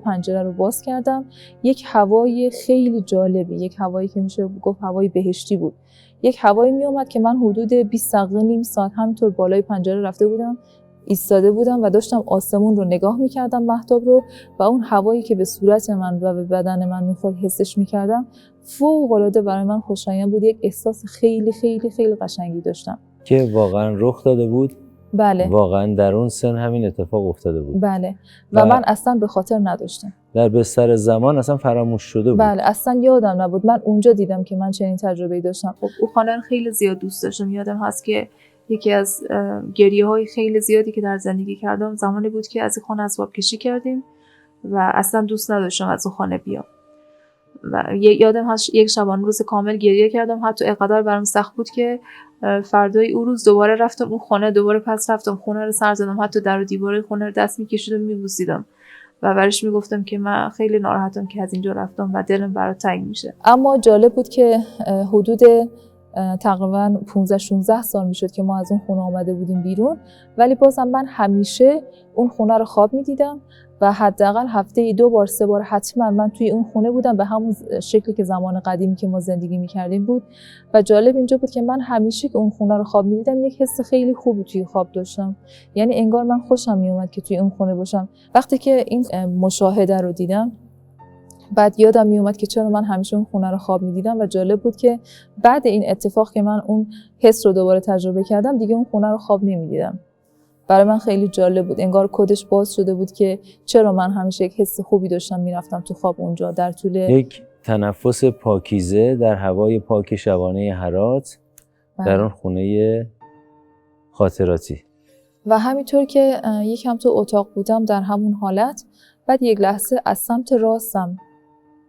پنجره رو باز کردم. یک هوای خیلی جالبی، یک هوایی که میشه گفت هوای بهشتی بود. یک هوایی می اومد که من حدود 20 دقیقه نیم ساعت همینطور بالای پنجره رفته بودم، ایستاده بودم و داشتم آسمون رو نگاه میکردم، مهتاب رو، و اون هوایی که به صورت من و به بدن من میخورد حسش میکردم، فوق‌العاده برای من خوشایند بود. یک احساس خیلی خیلی خیلی قشنگی داشتم که واقعا رخ داده بود. بله، واقعا در اون سن همین اتفاق افتاده بود. بله و من اصلا به خاطر نداشتم. در بستر زمان اصلا فراموش شده بود. بله اصلا یادم نبود. من اونجا دیدم که من چنین تجربه‌ای داشتم. خب اون خانه رو خیلی زیاد دوست داشتم. یادم هست که یکی از گریه‌های خیلی زیادی که در زندگی کردم زمانی بود که از این خانه اسباب کشی کردیم و اصلا دوست نداشتم از اون خانه بیام. و یادم هست یک شبانه روز کامل گریه کردم، حتی اینقدر برام سخت بود که فردای اون روز دوباره رفتم اون خانه، دوباره پس رفتم خونه رو سر زدم، حتی در و دیوار خونه رو دست می‌کشیدم می‌بوسیدم و برش میگفتم که من خیلی ناراحتم که از اینجا رفتم و دلم برات تنگ میشه. اما جالب بود که حدود تقریبا 15-16 سال میشد که ما از اون خونه آمده بودیم بیرون، ولی بازم من همیشه اون خونه رو خواب میدیدم و حداقل هفته 2 بار 3 بار حتما من توی اون خونه بودم، به همون شکلی که زمان قدیمی که ما زندگی میکردیم بود. و جالب اینجا بود که من همیشه که اون خونه رو خواب میدیدم یک حس خیلی خوبی توی خواب داشتم، یعنی انگار من خوشم میومد که توی اون خونه باشم. وقتی که این مشاهده رو دیدم بعد یادم میومد که چرا من همیشه اون خونه رو خواب میدیدم و جالب بود که بعد این اتفاق که من اون حس رو دوباره تجربه کردم دیگه اون خونه رو خواب نمیدیدم. برای من خیلی جالب بود، انگار کدش باز شده بود که چرا من همیشه یک حس خوبی داشتم میرفتم تو خواب اونجا. در طول یک تنفس پاکیزه در هوای پاک شبانه هرات در اون خونه خاطراتی. و همینطور که یکم تو اتاق بودم در همون حالت، بعد یک لحظه از سمت راستم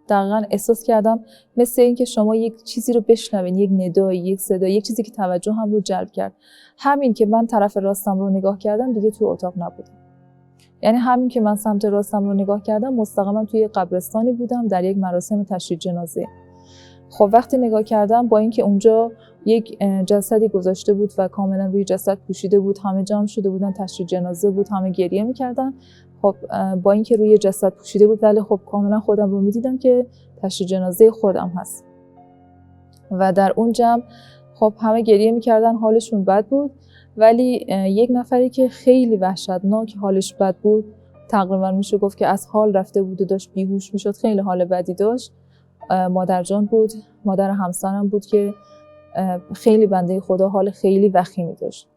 دقیقاً احساس کردم مثل این که شما یک چیزی رو بشنوین، یک ندایی، یک صدا، یک چیزی که توجه هم رو جلب کرد. همین که من طرف راستم رو نگاه کردم دیگه تو اتاق نبودم. یعنی همین که من سمت راستم رو نگاه کردم مستقیما توی قبرستانی بودم در یک مراسم تشییع جنازه. خب وقتی نگاه کردم با اینکه اونجا یک جسدی گذاشته بود و کاملا روی جسد پوشیده بود، همه جمع شده بودن، تشییع جنازه بود، همه گریه می‌کردن. خب با اینکه روی جسد پوشیده بود ولی خب کاملا خودم رو می‌دیدم که تشییع جنازه خودم هست. و در اون جمع خب همه گریه می‌کردن، حالشون بد بود، ولی یک نفری که خیلی وحشتناک حالش بد بود، تقریبا میشه گفت که از حال رفته بود و داشت بیهوش میشد، خیلی حال بدی داشت. مادرجان بود، مادر همسرم بود که خیلی بنده خدا حال خیلی وخیمی داشت.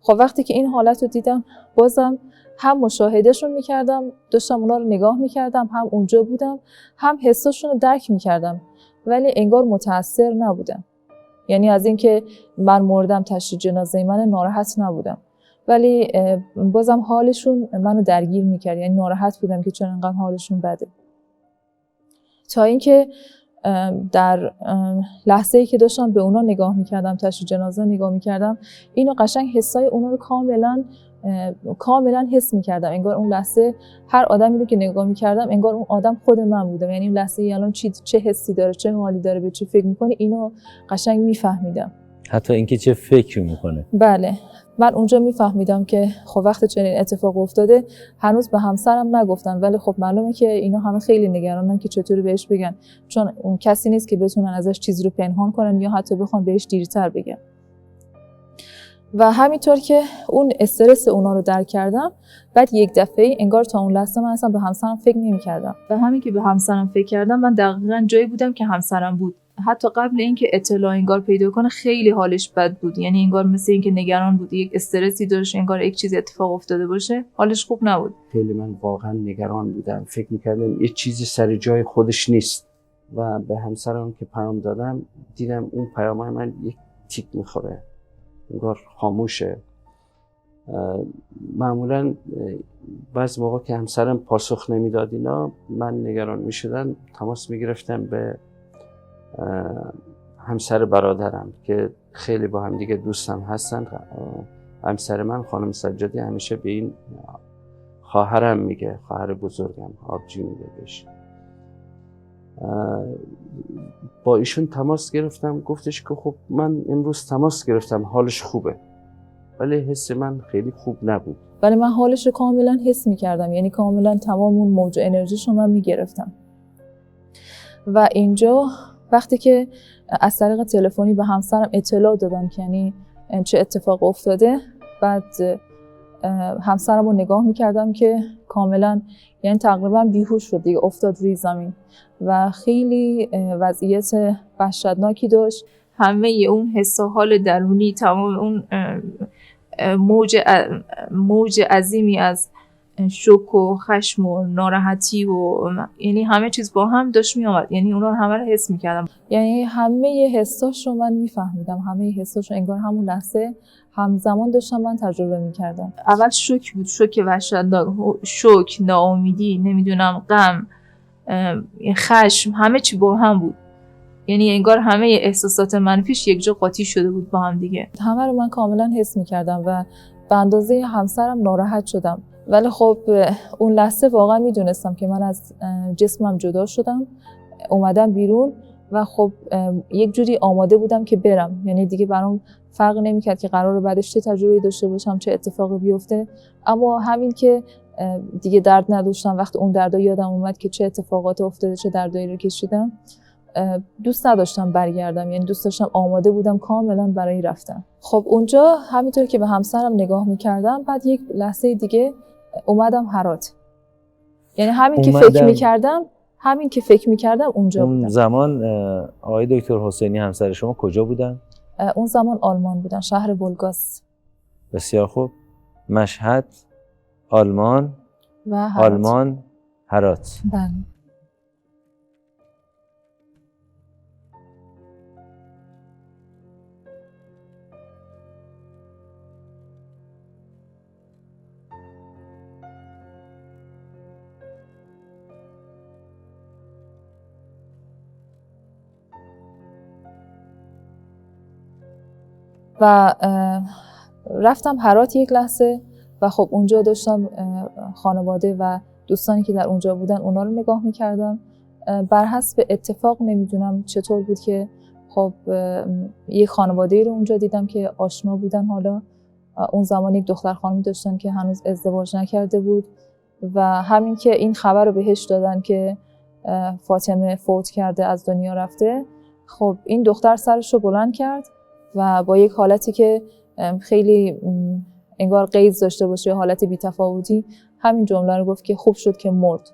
خب وقتی که این حالت رو دیدم بازم هم مشاهدهشون میکردم، داشتم اونا رو نگاه میکردم، هم اونجا بودم، هم حساشون رو درک میکردم، ولی انگار متأثر نبودم. یعنی از اینکه من مردم تشییع جنازه من ناراحت نبودم، ولی بازم حالشون منو درگیر میکرد، یعنی ناراحت بودم که چرا انقدر حالشون بده. تا اینکه در لحظه‌ای که داشتم به اونا نگاه میکردم، تشییع جنازه نگاه میکردم، اینو قشنگ حسای اونا رو کاملا حس میکردم. انگار اون لحظه هر آدمی رو که نگاه میکردم انگار اون آدم خود من بودم. یعنی اون لحظه الان چه حسی داره، چه حالی داره، به چی فکر میکنه، اینو قشنگ میفهمیدم. حتی اینکه چه فکری میکنه. بله، من اونجا میفهمیدم که خب وقتی چنین اتفاق افتاده هنوز به همسرم نگفتن، ولی خب معلومه که اینا همه خیلی نگرانن که چطوری بهش بگن، چون اون کسی نیست که بتونن ازش چیزی رو پنهان کنن یا حتی بخوان بهش دیرتر بگن. و همینطور که اون استرس اونا رو درک کردم، بعد یک دفعه انگار تا اون لحظه من اصلا به همسرم فکر نمی‌کردم. و همین که به همسرم فکر کردم من دقیقاً جایی بودم که همسرم بود. حتی قبل اینکه اطلاع انگار پیدا کنه خیلی حالش بد بود، یعنی انگار مثل اینکه نگران بود، یک استرسی داشت، انگار یک چیزی اتفاق افتاده باشه، حالش خوب نبود. خیلی من واقعا نگران بودم، فکر می‌کردم یه چیزی سر جای خودش نیست و به همسرم که پیام دادم دیدم اون پیامای من یک تیک می‌خوره، انگار خاموشه. معمولا بعضی موقع که همسرم پاسخ نمیداد اینا، من نگران میشدم، تماس میگرفتم به همسر برادرم که خیلی با هم دیگه دوستم هستن. همسر من خانم سجادی همیشه به این خواهرم میگه، خواهر بزرگم، آبجی میگه بهش. با ایشون تماس گرفتم، گفتش که خب من امروز تماس گرفتم، حالش خوبه، ولی حس من خیلی خوب نبود. ولی من حالش رو کاملا حس می‌کردم، یعنی کاملا تمام اون موج انرژیش رو من می‌گرفتم. و اینجا وقتی که از طریق تلفنی به همسرم اطلاع دادم که یعنی چه اتفاق افتاده، بعد همسرم رو نگاه می‌کردم که کاملا یعنی تقریبا بیهوش شد دیگه، افتاد روی زمین و خیلی وضعیت وحشتناکی داشت. همه اون حس و حال درونی، تمام اون موج عظیمی از شوک و خشم و ناراحتی و یعنی همه چیز با هم داشت می آمد، یعنی اونا همه رو حس می‌کردم. یعنی همه حساش رو من می‌فهمیدم، همه حساش رو انگار همون لحظه همزمان داشتم من تجربه می‌کردم. اول شوک بود، شوک وحشتناک، شوک، ناامیدی، نمیدونم، غم، خشم، همه چی با هم بود. یعنی انگار همه احساسات منفیش یک جا قاطی شده بود با هم دیگه. همه رو من کاملا حس می‌کردم و به اندازه همسرم ناراحت شدم. ولی خب اون لحظه واقعا میدونستم که من از جسمم جدا شدم، اومدم بیرون و خب یک جوری آماده بودم که برم، یعنی دیگه برام فرق نمی‌کرد که قراره بعدش چه تجربه‌ای داشته باشم، چه اتفاقی بیفته. اما همین که دیگه درد نداشتم، وقتی اون دردا یادم اومد که چه اتفاقات افتاده، چه دردایی رو کشیدم، دوست نداشتم برگردم، یعنی دوست داشتم آماده بودم کاملا برای رفتن. خب اونجا همینطور که به همسرم نگاه می‌کردم، بعد یک لحظه دیگه اومدم هرات. یعنی همین که فکر می‌کردم اونجا اون بودم. زمان آقای دکتر حسینی همسر شما کجا بودن؟ اون زمان آلمان بودن، شهر بولگاس. بسیار خوب. مشهد، آلمان و هرات. آلمان، هرات. بله. و رفتم هرات یک لحظه و خب اونجا داشتم خانواده و دوستانی که در اونجا بودن اونا رو نگاه میکردم. بر حسب اتفاق نمیدونم چطور بود که خب یک خانواده رو اونجا دیدم که آشنا بودن. حالا اون زمان یک دختر خانمی داشتن که هنوز ازدواج نکرده بود و همین که این خبر رو بهش دادن که فاطمه فوت کرده، از دنیا رفته، خب این دختر سرش رو بلند کرد و با یک حالتی که خیلی انگار غیظ داشته باشه، حالت بی‌تفاوتی، همین جمله رو گفت که خوب شد که مرد.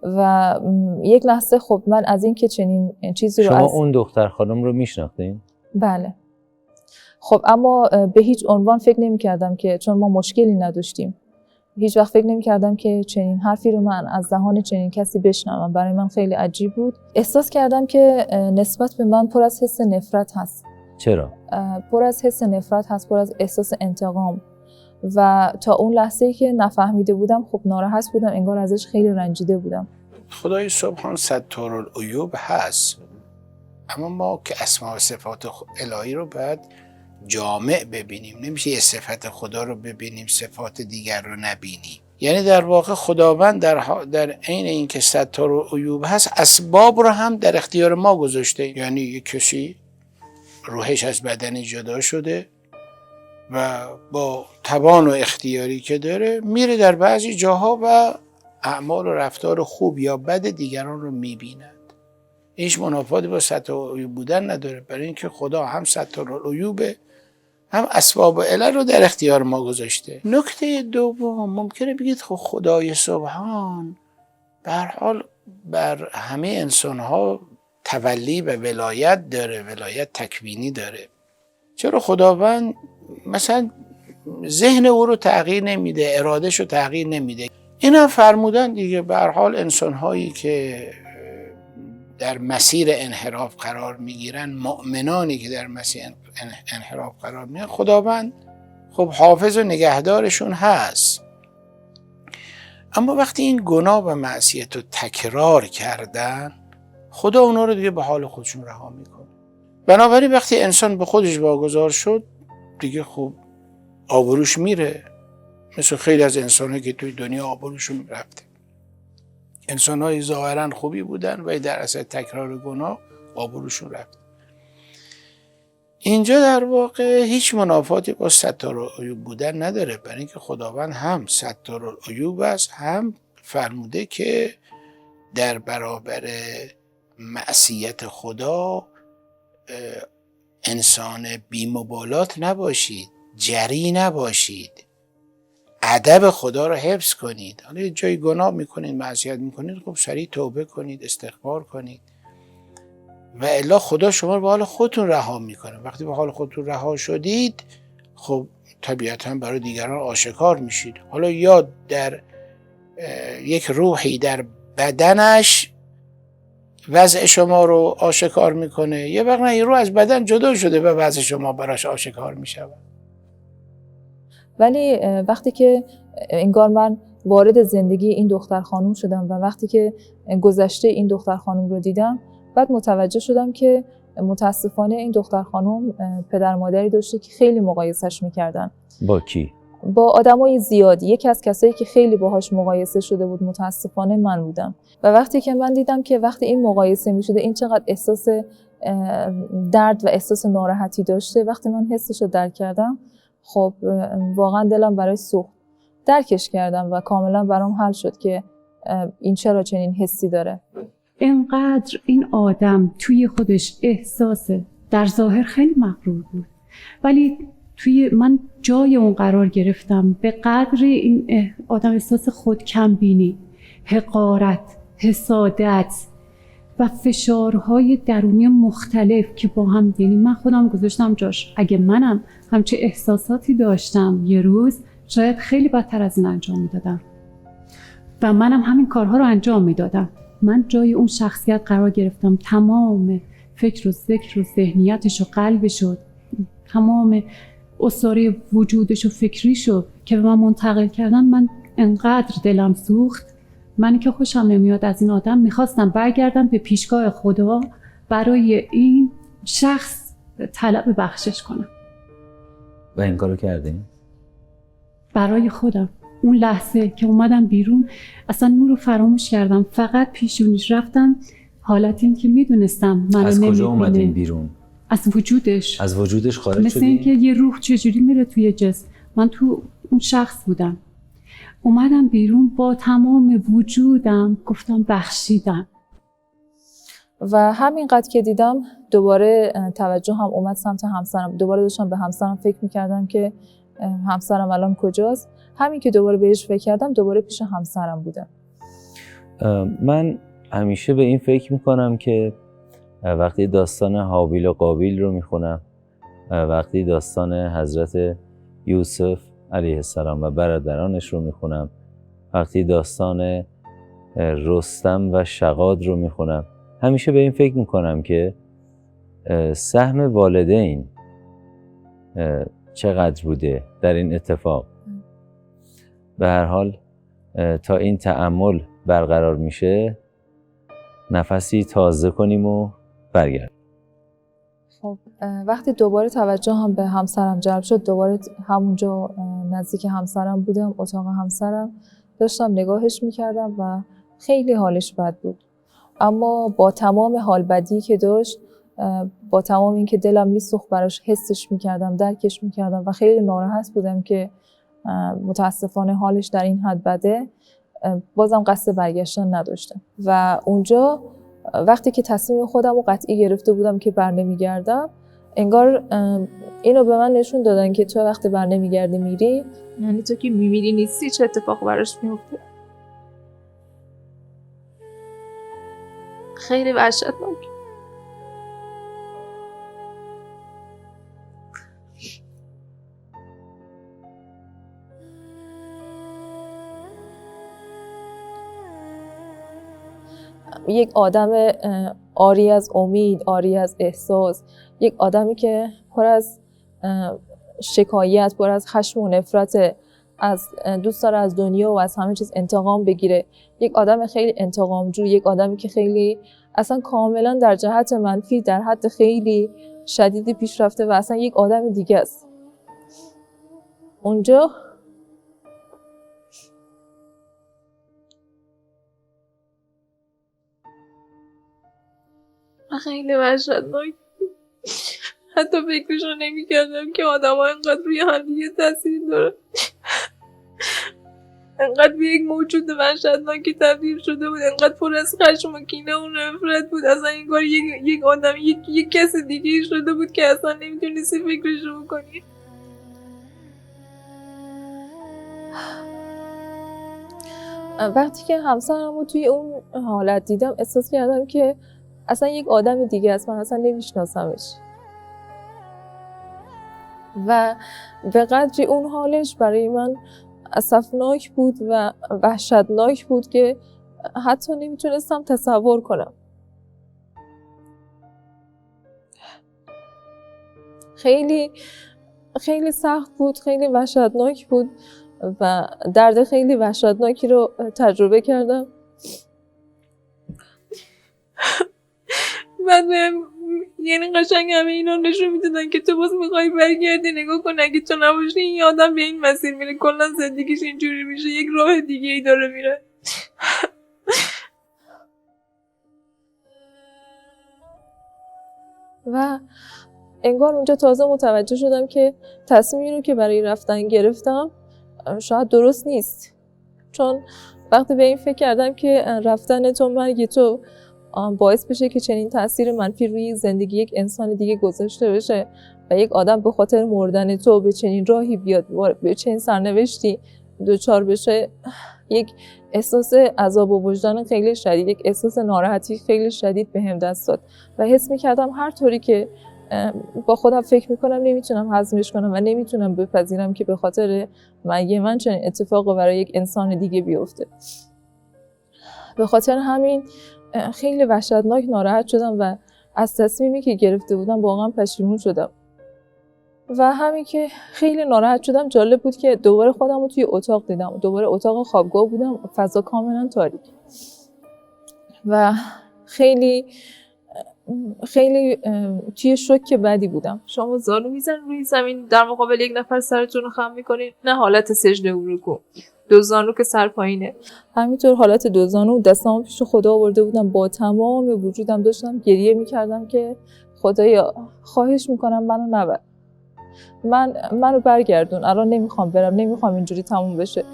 و یک لحظه خب من از این که چنین چیزی رو شما اون دختر خانم رو میشناختین؟ بله. خب اما به هیچ عنوان فکر نمی‌کردم که، چون ما مشکلی نداشتیم، هیچ وقت فکر نمی‌کردم که چنین حرفی رو من از دهان چنین کسی بشنوم. برای من خیلی عجیب بود. احساس کردم که نسبت به من پر از حس نفرت هست. چرا؟ پر از حس نفرت هست، پر از احساس انتقام. و تا اون لحظه‌ای که نفهمیده بودم خب ناراحت بودم، انگار ازش خیلی رنجیده بودم. خدای سبحان ستارالعیوب هست، اما ما که اسما و صفات الهی رو باید جامع ببینیم. نمیشه یه صفت خدا رو ببینیم صفات دیگر رو نبینیم. یعنی در واقع خداوند در عین اینکه ستارالعیوب هست، اسباب رو هم در اختیار ما گذاشته. یعنی یک کسی روحش از بدن جدا شده و با توان و اختیاری که داره میره در بعضی جاها و اعمال و رفتار خوب یا بد دیگران رو میبیند. هیچ منافاتی با ستارالعیوب بودن نداره، برای اینکه خدا هم ستارالعیوبه، هم اسباب و علل رو در اختیار ما گذاشته. نکته دوم، ممکنه بگید خب خدای سبحان به هر حال بر همه انسان‌ها تولی و ولایت داره، ولایت تکوینی داره. چرا خداوند مثلا ذهن او رو تغییر نمیده، ارادهش رو تغییر نمیده؟ این هم فرمودن دیگه. به هر حال انسان‌هایی که در مسیر انحراف قرار میگیرن، مؤمنانی که در مسیر انحراف قرار میگیرن، خداوند خب حافظ و نگهدارشون هست. اما وقتی این گناه و معصیت رو تکرار کردن، خدا اونا رو دیگه به حال خودشون رها میکنه. بنابراین وقتی انسان به خودش واگذار شد دیگه خب آبروش میره، مثل خیلی از انسان‌هایی که توی دنیا آبروشون رفته. انسان‌های ظاهراً خوبی بودن و در اثر تکرار گناه آبروشون رفت. اینجا در واقع هیچ منافاتی با ستارالعیوب بودن نداره، برای اینکه خداوند هم ستارالعیوب است، هم فرموده که در برابر معصیت خدا انسان بی‌مبالات نباشید، جری نباشید، ادب خدا رو حفظ کنید. حالا یه جای گناه میکنید، معصیت میکنید، خب سریع توبه کنید، استغفار کنید و الا خدا شما رو به حال خودتون رها میکنه. وقتی به حال خودتون رها شدید خب طبیعتا برای دیگران آشکار میشید. حالا یا در یک روحی در بدنش وضع شما رو آشکار میکنه، یه وقت نه، این روح از بدن جدا شده و وضع شما براش آشکار میشود. ولی وقتی که انگار من وارد زندگی این دختر خانم شدم و وقتی که گذشته این دختر خانم رو دیدم، بعد متوجه شدم که متاسفانه این دختر خانم پدر مادری داشته که خیلی مقایسش میکردن. با کی؟ با آدمای زیادی. یکی از کسایی که خیلی باهاش مقایسه شده بود متاسفانه من بودم و وقتی که من دیدم که وقتی این مقایسه می‌شده این چقدر احساس درد و احساس ناراحتی داشته، وقتی من حسش رو درک کردم خب واقعا دلم برای سوخت. درکش کردم و کاملا برام حل شد که این چرا چنین حسی داره. اینقدر این آدم توی خودش احساسه، در ظاهر خیلی مغرور بود ولی توی من جای اون قرار گرفتم. به قدر این آدم احساس خود کمبینی، حقارت، حسادت و فشارهای درونی مختلف که با هم، یعنی من خودم گذاشتم جاش. اگه منم همچه احساساتی داشتم یه روز شاید خیلی بدتر از این انجام میدادم و منم همین کارها رو انجام میدادم. من جای اون شخصیت قرار گرفتم. تمام فکر و ذکر و ذهنیتش و قلبش و تمام اساره وجودش و فکریشو که به من منتقل کردن، من انقدر دلم سوخت. منی که خوشم نمیاد از این آدم میخواستم برگردم به پیشگاه خدا برای این شخص طلب بخشش کنم. و این کارو کردین؟ برای خودم اون لحظه که اومدم بیرون اصلا نور رو فراموش کردم، فقط پیشونیش رفتم. حالت این که میدونستم منو نمیبینه. از کجا اومدین بیرون؟ از وجودش. از وجودش خارج شدی؟ مثل اینکه یه روح چجوری میره توی جسم، من تو اون شخص بودم. اومدم بیرون با تمام وجودم گفتم بخشیدم. و همینقدر که دیدم دوباره توجه هم اومد سمت همسرم. دوباره داشتم به همسرم فکر میکردم که همسرم الان کجاست. همین که دوباره بهش فکر کردم دوباره پیش همسرم بودم. من همیشه به این فکر میکنم که وقتی داستان هابیل و قابیل رو میخونم، وقتی داستان حضرت یوسف علیه السلام و برادرانش رو میخونم، وقتی داستان رستم و شغاد رو میخونم، همیشه به این فکر میکنم که سهم والدین چقدر بوده در این اتفاق. به هر حال تا این تأمل برقرار میشه نفسی تازه کنیم و برگردیم. خب وقتی دوباره توجه هم به همسرم جلب شد، دوباره همونجا نزدیک همسرم بودم، اتاق همسرم داشتم نگاهش میکردم و خیلی حالش بد بود. اما با تمام حال بدی که داشت، با تمام این که دلم میسوخت براش، حسش میکردم، درکش میکردم و خیلی ناراحت بودم که متاسفانه حالش در این حد بده، بازم قصد برگشتن نداشتم. و اونجا وقتی که تصمیم خودم رو قطعی گرفته بودم که بر نمیگردم، انگار اینو به من نشون دادن که تو وقتی بر نمیگردی میری، یعنی تو که میمیری نیستی، چه اتفاق براش میفته. خیلی وحشتناک. یک آدم عاری از امید، عاری از احساس، یک آدمی که پر از شکایت، پر از خشم و نفرت، از دوست داره از دنیا و از همه چیز انتقام بگیره، یک آدم خیلی انتقامجو، یک آدمی که خیلی اصلا کاملا در جهت منفی در حد خیلی شدیدی پیش رفته و اصلا یک آدم دیگه است. اونجا خیلی وحشتناک. حتی فکرشو نمی کردم که آدم ها اینقدر روی هم دیگه تاثیر داره. انقدر به یک موجود وحشتناکی تبدیل شده بود، انقدر پر از خشم و کینه و نفرت بود. اصلا این کار یک آدم یک کس دیگه شده بود که اصلا نمیتونستی فکرشو بکنی. وقتی که همسرم رو توی اون حالت دیدم، احساس کردم که اصلا یک آدم دیگه است، من اصلا نمیشناسمش. و به قدری اون حالش برای من اسفناک بود و وحشتناک بود که حتی نمیتونستم تصور کنم. خیلی خیلی سخت بود، خیلی وحشتناک بود و درد خیلی وحشتناکی رو تجربه کردم. بعد یعنی قشنگ همه اینا نشون میدادن که تو باز میخوای برگردی، نگاه کن اگه تو نباشی این آدم به این مسیر میره، کلا زندگیش اینجوری میشه، یک راه دیگه ای داره میره. و انگار اونجا تازه متوجه شدم که تصمیمی رو که برای رفتن گرفتم شاید درست نیست. چون وقتی به این فکر کردم که رفتن تو، مرگ تو باعث بشه که چنین تاثیر منفی روی زندگی یک انسان دیگه گذاشته بشه و یک آدم به خاطر مردن تو به چنین راهی بیاد، به چنین سرنوشتی دچار بشه، یک احساس عذاب و وجدان خیلی شدید، یک احساس ناراحتی خیلی شدید بهم دست داد و حس می‌کردم هر طوری که با خودم فکر میکنم نمیتونم هضمش کنم و نمیتونم بپذیرم که به خاطر مرگ من چنین اتفاق برای یک انسان دیگه بیفته. به خاطر همین خیلی وحشتناک ناراحت شدم و از تصمیمی که گرفته بودم واقعا پشیمون شدم. و همین که خیلی ناراحت شدم، جالب بود که دوباره خودم رو توی اتاق دیدم. دوباره اتاق خوابگاه بودم، فضا کاملا تاریک و خیلی توی شوک بدی بودم. شما زانو میزن روی زمین در مقابل یک نفر سرتون رو خم میکنین، نه حالت سجده و رکوع، دو زانو که سر پایینه. همینطور حالت دو زانو، دستامو پیش خدا آورده بودم، با تمام وجودم داشتم گریه میکردم که خدایا خواهش میکنم منو نبر، منو برگردون، الان نمیخوام برم، نمیخوام اینجوری تموم بشه.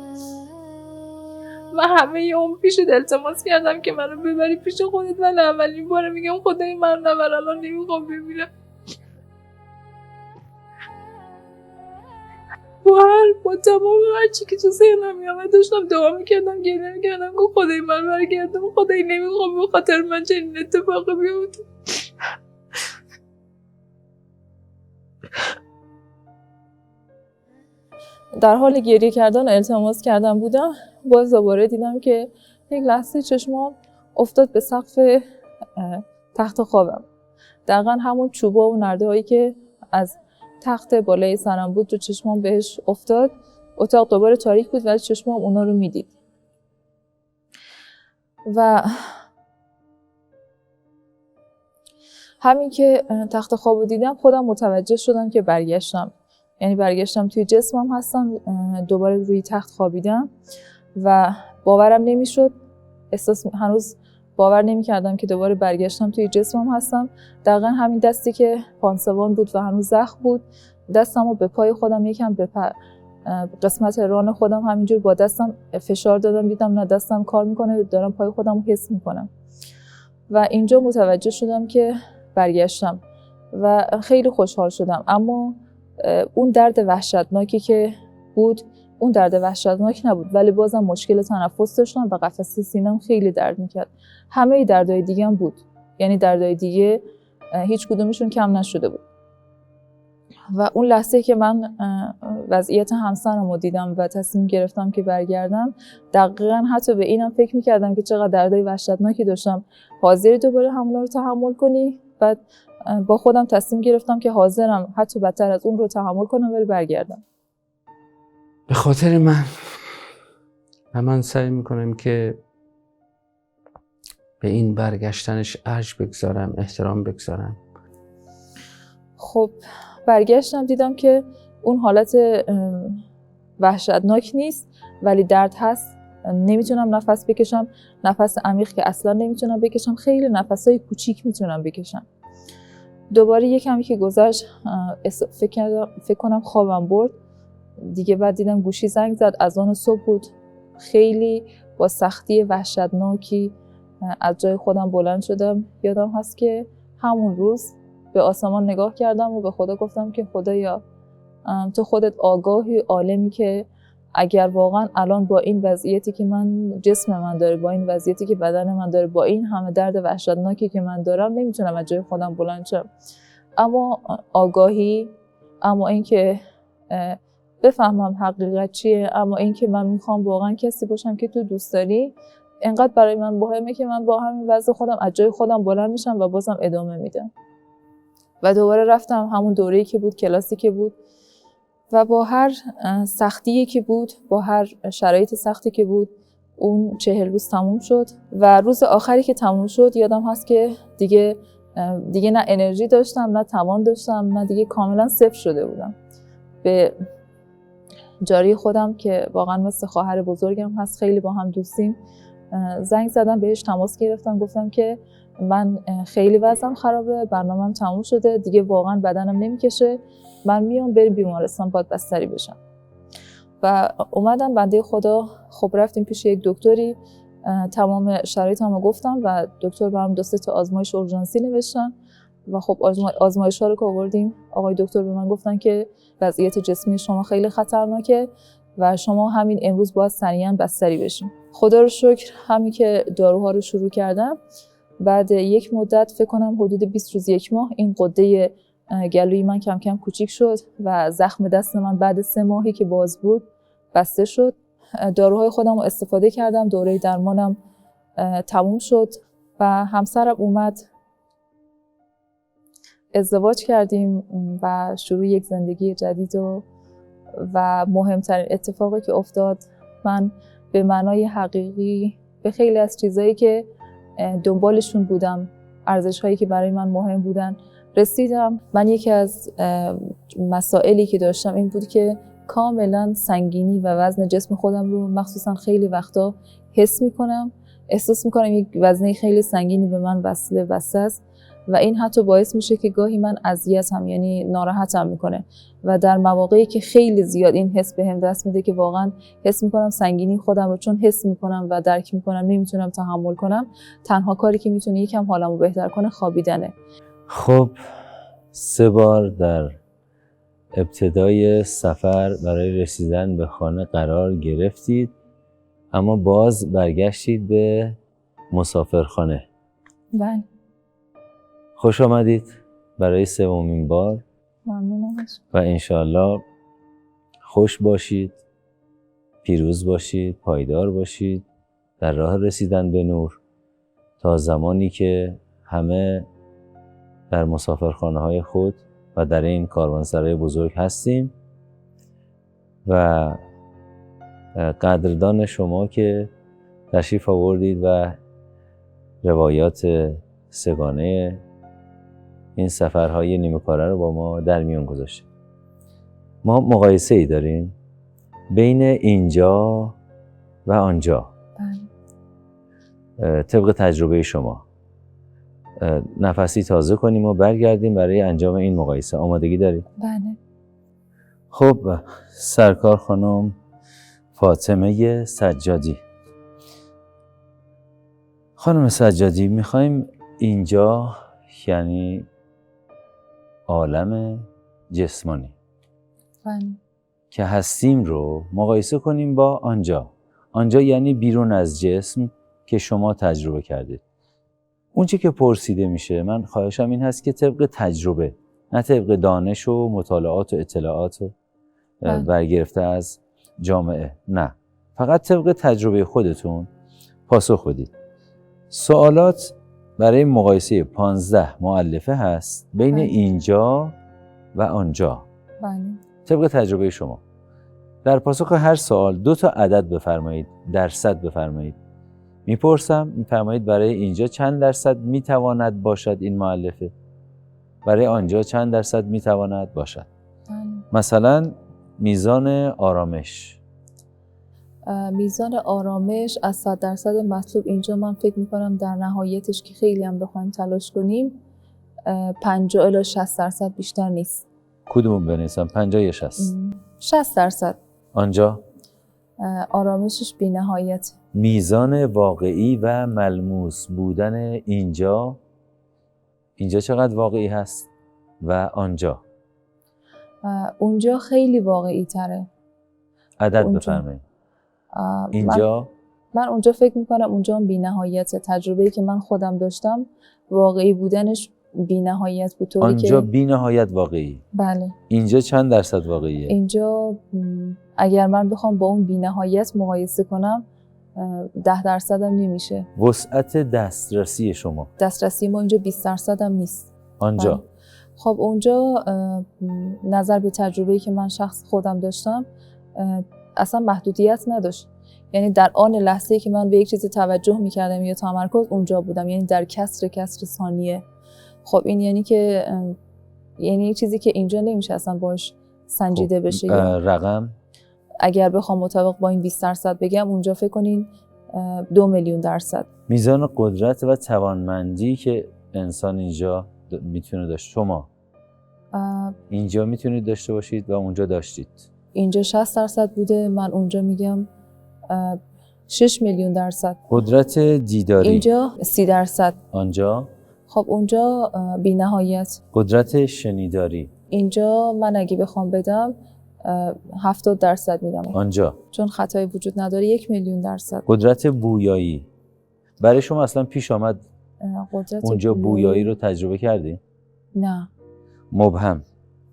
و همه اون پیش التماس کردم که منو ببری پیش خودت، ولی اولین باره میگم خدای من نبر، الان نمیخوام بمیرم. با تمام هرچی که تو ذهنم میامد داشتم دعا میکردم، گریه میکردم که خدای من برگردم، خدای نمیخوام به خاطر من چنین اتفاقی بیفته. در حال گریه کردن التماس کردن بودم، باز دوباره دیدم که یک لحظه چشمام افتاد به سقف تخت خوابم. دقیقا همون چوبا و نرده هایی که از تخت بالای سرم بود تو چشمام بهش افتاد. اتاق دوباره تاریک بود ولی چشمام اونا رو میدید. و همین که تخت خواب رو دیدم خودم متوجه شدم که برگشتم. یعنی برگشتم توی جسمم هستم، دوباره روی تخت خوابیدم و باورم نمیشد، هنوز باور نمی‌کردم که دوباره برگشتم توی جسمم هستم. دقیقا همین دستی که پانسوان بود و هنوز زخم بود، دستمو به پای خودم یکم به قسمت ران خودم همینجور با دستم فشار دادم، دیدم نه دستم کار میکنه، دارم پای خودم حس میکنم و اینجا متوجه شدم که برگشتم و خیلی خوشحال شدم. اما اون درد وحشتناکی که بود، اون درد وحشتناک نبود، ولی بازم مشکل تنفس داشتم و قفسه سینه‌ام خیلی درد میکرد. همه دردهای دیگه هم بود، یعنی دردهای دیگه هیچ کدومشون کم نشده بود. و اون لحظه که من وضعیت همسرم رو دیدم و تصمیم گرفتم که برگردم، دقیقاً حتی به اینم فکر میکردم که چقدر دردهای وحشتناکی داشتم، حاضری دوباره همونا رو تحمل کنی؟ بعد با خودم تصمیم گرفتم که حاضرم حتی بدتر از اون رو تحمل کنم ولی برگردم. به خاطر من سعی میکنم که به این برگشتنش ارج بگذارم، احترام بگذارم. خب برگشتم، دیدم که اون حالت وحشتناک نیست ولی درد هست. نمیتونم نفس بکشم، نفس عمیق که اصلا نمیتونم بکشم، خیلی نفسای کوچیک میتونم بکشم. دوباره یه کمی که گذشت فکر کنم خوابم برد دیگه. بعد دیدم گوشی زنگ زد، اذان صبح بود. خیلی با سختی وحشتناکی از جای خودم بلند شدم. یادم هست که همون روز به آسمان نگاه کردم و به خدا گفتم که خدایا تو خودت آگاهی، عالمی که اگر واقعا الان با این وضعیتی که جسم من داره، با این وضعیتی که بدن من داره، با این همه درد وحشتناکی که من دارم، نمیتونم از جای خودم بلند شم. اما آگاهی، اما این که بفهمم حقیقت چیه، اما این که من میخوام واقعا کسی باشم که تو دوست داری، انقدر برای من مهمه که من با همین وضع خودم از جای خودم بلند میشم و بازم ادامه میدم. و دوباره رفتم همون دوره‌ای که بود، کلاسی که بود و با هر سختیی که بود، با هر شرایط سختی که بود، اون 40 روز تموم شد و روز آخری که تموم شد یادم هست که دیگه دیگه نه انرژی داشتم، نه توان داشتم، نه دیگه کاملا صفر شده بودم. به جاری خودم که واقعا مثل خواهر بزرگم هست، خیلی با هم دوستیم، زنگ زدم بهش، تماس گرفتم، گفتم که من خیلی وضعم خرابه، برنامه‌ام تموم شده، دیگه واقعا بدنم نمیکشه، من میام بریم بیمارستان باید بستری بشم. و اومدم بنده خدا، خب رفتیم پیش یک دکتری، تمام شرایطمو گفتم و دکتر برام 2 تا آزمایش اورژانسی نوشتن و خب آزمایش‌ها رو که آوردیم، آقای دکتر به من گفتن که وضعیت جسمی شما خیلی خطرناکه و شما همین امروز باید سریعا بستری بشین. خدا رو شکر همین که داروها رو شروع کردم، بعد یک مدت فکر کنم حدود 20 روز 1 ماه این غده گلوی من کم کم کوچیک شد و زخم دست من بعد 3 ماهی که باز بود بسته شد. داروهای خودم رو استفاده کردم، دوره درمانم تموم شد و همسرم اومد، ازدواج کردیم و شروع یک زندگی جدید و مهمترین اتفاقی که افتاد، من به معنای حقیقی به خیلی از چیزایی که دنبالشون بودم، ارزش‌هایی که برای من مهم بودن رسیدم. من یکی از مسائلی که داشتم این بود که کاملا سنگینی و وزن جسم خودم رو مخصوصا خیلی وقتا حس میکنم، احساس میکنم یک وزنه خیلی سنگینی به من وصله است و این حتی باعث میشه که گاهی من اذیتم، یعنی ناراحتم میکنه و در مواقعی که خیلی زیاد این حس بهم دست میده که واقعا حس میکنم سنگینی خودم رو چون حس میکنم و درک میکنم نمیتونم تحمل کنم، تنها کاری که میتونه یکم حالمو بهتر کنه خوابیدنه. خب 3 بار در ابتدای سفر برای رسیدن به خانه قرار گرفتید، اما باز برگشتید به مسافرخانه. بله. خوش آمدید برای 3مین بار. ممنونم. و انشالله خوش باشید، پیروز باشید، پایدار باشید در راه رسیدن به نور تا زمانی که همه در مسافرخانه های خود و در این کاروانسرای بزرگ هستیم و قدردان شما که تشریف آوردید و روایات سگانه این سفرهای نیمه کاره رو با ما در میون گذاشتید. ما مقایسه ای داریم بین اینجا و آنجا. طبق تجربه شما نفسی تازه کنیم و برگردیم برای انجام این مقایسه. آمادگی دارید؟ بله. خب سرکار خانم فاطمه سجادی. خانم سجادی، میخوایم اینجا یعنی عالم جسمانی که هستیم رو مقایسه کنیم با آنجا. آنجا یعنی بیرون از جسم که شما تجربه کردید. اون چی که پرسیده میشه، من خواهشم این هست که طبق تجربه، نه طبق دانش و مطالعات و اطلاعات برگرفته از جامعه، نه، فقط طبق تجربه خودتون پاسخ بدید. سوالات برای مقایسه 15 مؤلفه هست بین اینجا و آنجا. طبق تجربه شما در پاسخ هر سوال 2 تا عدد بفرمایید، درصد بفرمایید. میپرسم، میفرمایید برای اینجا چند درصد میتواند باشد این مؤلفه، برای آنجا چند درصد میتواند باشد. مثلا میزان آرامش. میزان آرامش از 100% مطلوب اینجا من فکر میکنم در نهایتش که خیلی هم بخوایم تلاش کنیم 50 الی 60% بیشتر نیست. کدوم بنویسم؟ 50 یا 60%؟ 60%. آنجا آرامشش بی نهایت. میزان واقعی و ملموس بودن اینجا چقدر واقعی هست و آنجا؟ اونجا خیلی واقعی تره. عدد بفرمایید. اینجا من اونجا فکر میکنم اونجا بی نهایت. تجربه‌ای که من خودم داشتم واقعی بودنش بی نهایت بود. آنجا بی نهایت واقعی. بله. اینجا چند درصد واقعیه؟ اینجا اگر من بخوام با اون بی نهایت مقایسه کنم 10% هم نمیشه. وسعت دسترسی شما؟ دسترسی ما اینجا 20% هم نیست. آنجا خب اونجا نظر به تجربه‌ای که من شخص خودم داشتم اصلا محدودیت نداشت. یعنی در آن لحظه‌ای که من به یک چیزی توجه می‌کردم یا تمرکز اونجا بودم، یعنی در کسر ثانیه. خب این یعنی که یعنی چیزی که اینجا نمیشه اصلا باش سنجیده بشه. یا رقم اگر بخوام مطابق با این 20% بگم، اونجا فکر کنین 2 میلیون درصد. میزان قدرت و توانمندی که انسان اینجا میتونه داشت، شما اینجا میتونید داشته باشید و اونجا داشتید. اینجا 60% بوده، من اونجا میگم 6 میلیون درصد. قدرت دیداری اینجا 30%. آنجا خب اونجا بی نهایت. قدرت شنیداری اینجا من اگه بخوام بدم 70% میدم. آنجا چون خطایی وجود نداره 1 میلیون درصد. قدرت بویایی برای شما اصلا پیش آمد قدرت اونجا بویایی رو تجربه کردی؟ نه مبهم.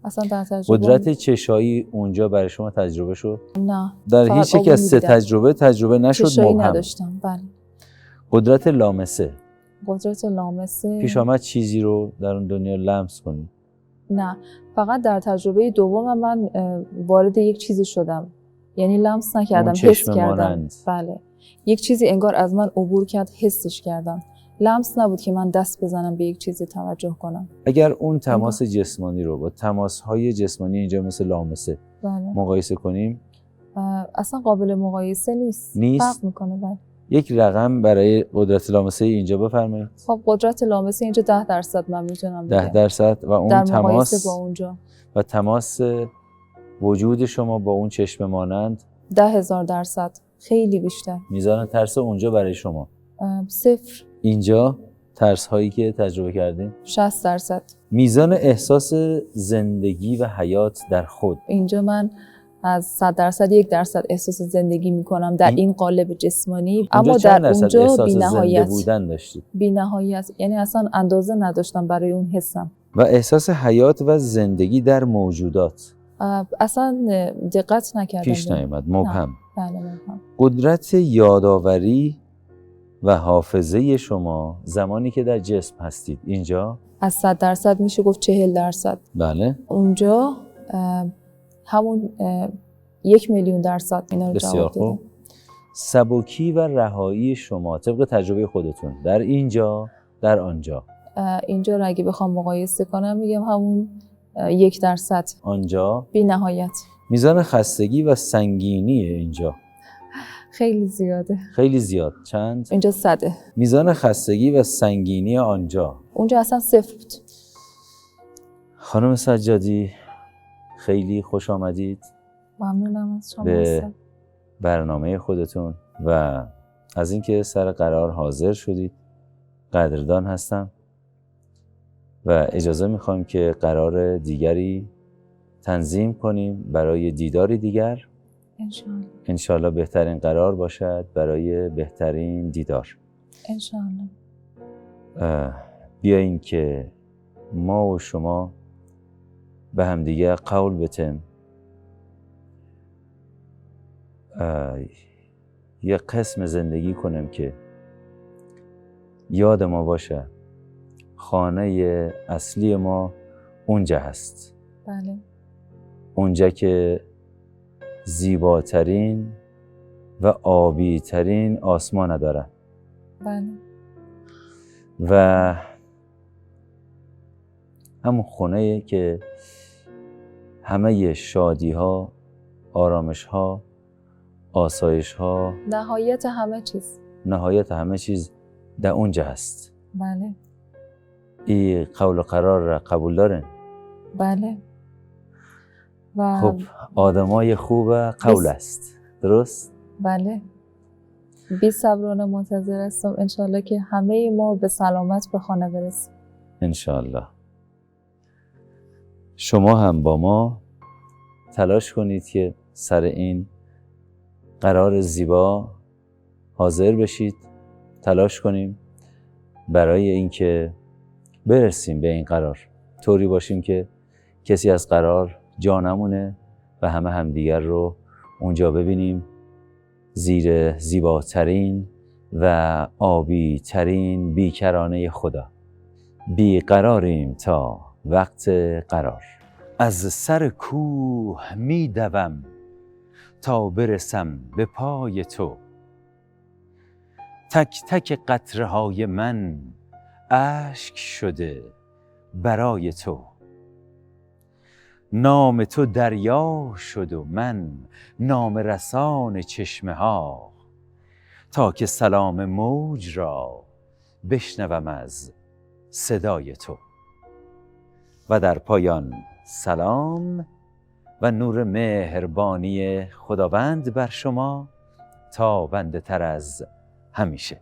اصلا در تجربه. قدرت چشایی اونجا برای شما تجربه شد؟ نه. در فقط هیچ یک از 3 تجربه نشد. چشایی مبهم. نداشتم. بله. قدرت لامسه قدرت لامسه پیش آمد چیزی رو در اون دنیا لمس کنی؟ نه، فقط در تجربه دوم من وارد یک چیزی شدم، یعنی لمس نکردم، حس کردم. مانند. بله، یک چیزی انگار از من عبور کرد، حسش کردم. لمس نبود که من دست بزنم به یک چیزی توجه کنم. اگر اون تماس جسمانی رو با تماس‌های جسمانی اینجا مثل لامسه بله. مقایسه کنیم، اصلا قابل مقایسه نیست. فرق میکنه. بله. یک رقم برای قدرت لامسه اینجا بفرمایید. خب قدرت لامسه اینجا 10% من میتونم بگم. 10% و اون در تماس مقایسه با اونجا و تماس وجود شما با اون چشم مانند 10,000%. خیلی بیشتر. میزان ترس اونجا برای شما 0. اینجا ترس هایی که تجربه کردیم 60%. میزان احساس زندگی و حیات در خود اینجا من از 100% 1% احساس زندگی میکنم در این قالب جسمانی، اما در اونجا بی‌نهایت بودن داشتید. بی‌نهایت، یعنی اصلا اندازه نداشتم برای اون حسم. و احساس حیات و زندگی در موجودات اصلا دقت نکردم. پیش نیامد. مبهم. بله مبهم. قدرت یادآوری و حافظه شما زمانی که در جسم هستید اینجا از 100% میشه گفت 40%. بله. اونجا همون 1 میلیون درصد اینا رو بسیار جواب خوب. دادم. سبکی و رهایی شما طبق تجربه خودتون در اینجا در آنجا. اینجا رو اگه بخوام مقایسه کنم میگم همون 1%. آنجا بی نهایت. میزان خستگی و سنگینی اینجا خیلی زیاده. خیلی زیاد. چند؟ اینجا 100. میزان خستگی و سنگینی آنجا اونجا اصلا 0 بود. خانم سجادی خیلی خوش آمدید. ممنونم از شما. به برنامه خودتون و از اینکه سر قرار حاضر شدید قدردان هستم و اجازه میخوام که قرار دیگری تنظیم کنیم برای دیداری دیگر. انشالله بهترین قرار باشد برای بهترین دیدار. انشالله. بیایین که ما و شما به هم دیگه قول بتیم یه قسم زندگی کنیم که یاد ما باشه خانه اصلی ما اونجا هست. بله. اونجا که زیباترین و آبی ترین آسمان داره. بله. و همون خونه که همه شادی ها، آرامش ها، آسایش ها، نهایت همه چیز در اونجا هست. بله. این قول و قرار را قبول دارین؟ بله. و خب آدمای خوب قول است. درست؟ بله. بی صبرانه منتظر هستم انشالله که همه ما به سلامت به خانه برسیم. انشالله. شما هم با ما تلاش کنید که سر این قرار زیبا حاضر بشید. تلاش کنیم برای اینکه برسیم به این قرار، طوری باشیم که کسی از قرار جا نمونه و همه همدیگر رو اونجا ببینیم زیر زیباترین و آبی ترین بیکرانه خدا. بیقراریم تا وقت قرار. از سر کوه می دوم تا برسم به پای تو. تک تک قطره های من اشک شده برای تو. نام تو دریا شد و من نام رسان چشمه ها، تا که سلام موج را بشنوم از صدای تو. و در پایان سلام و نور مهربانی خداوند بر شما تا بنده تر از همیشه.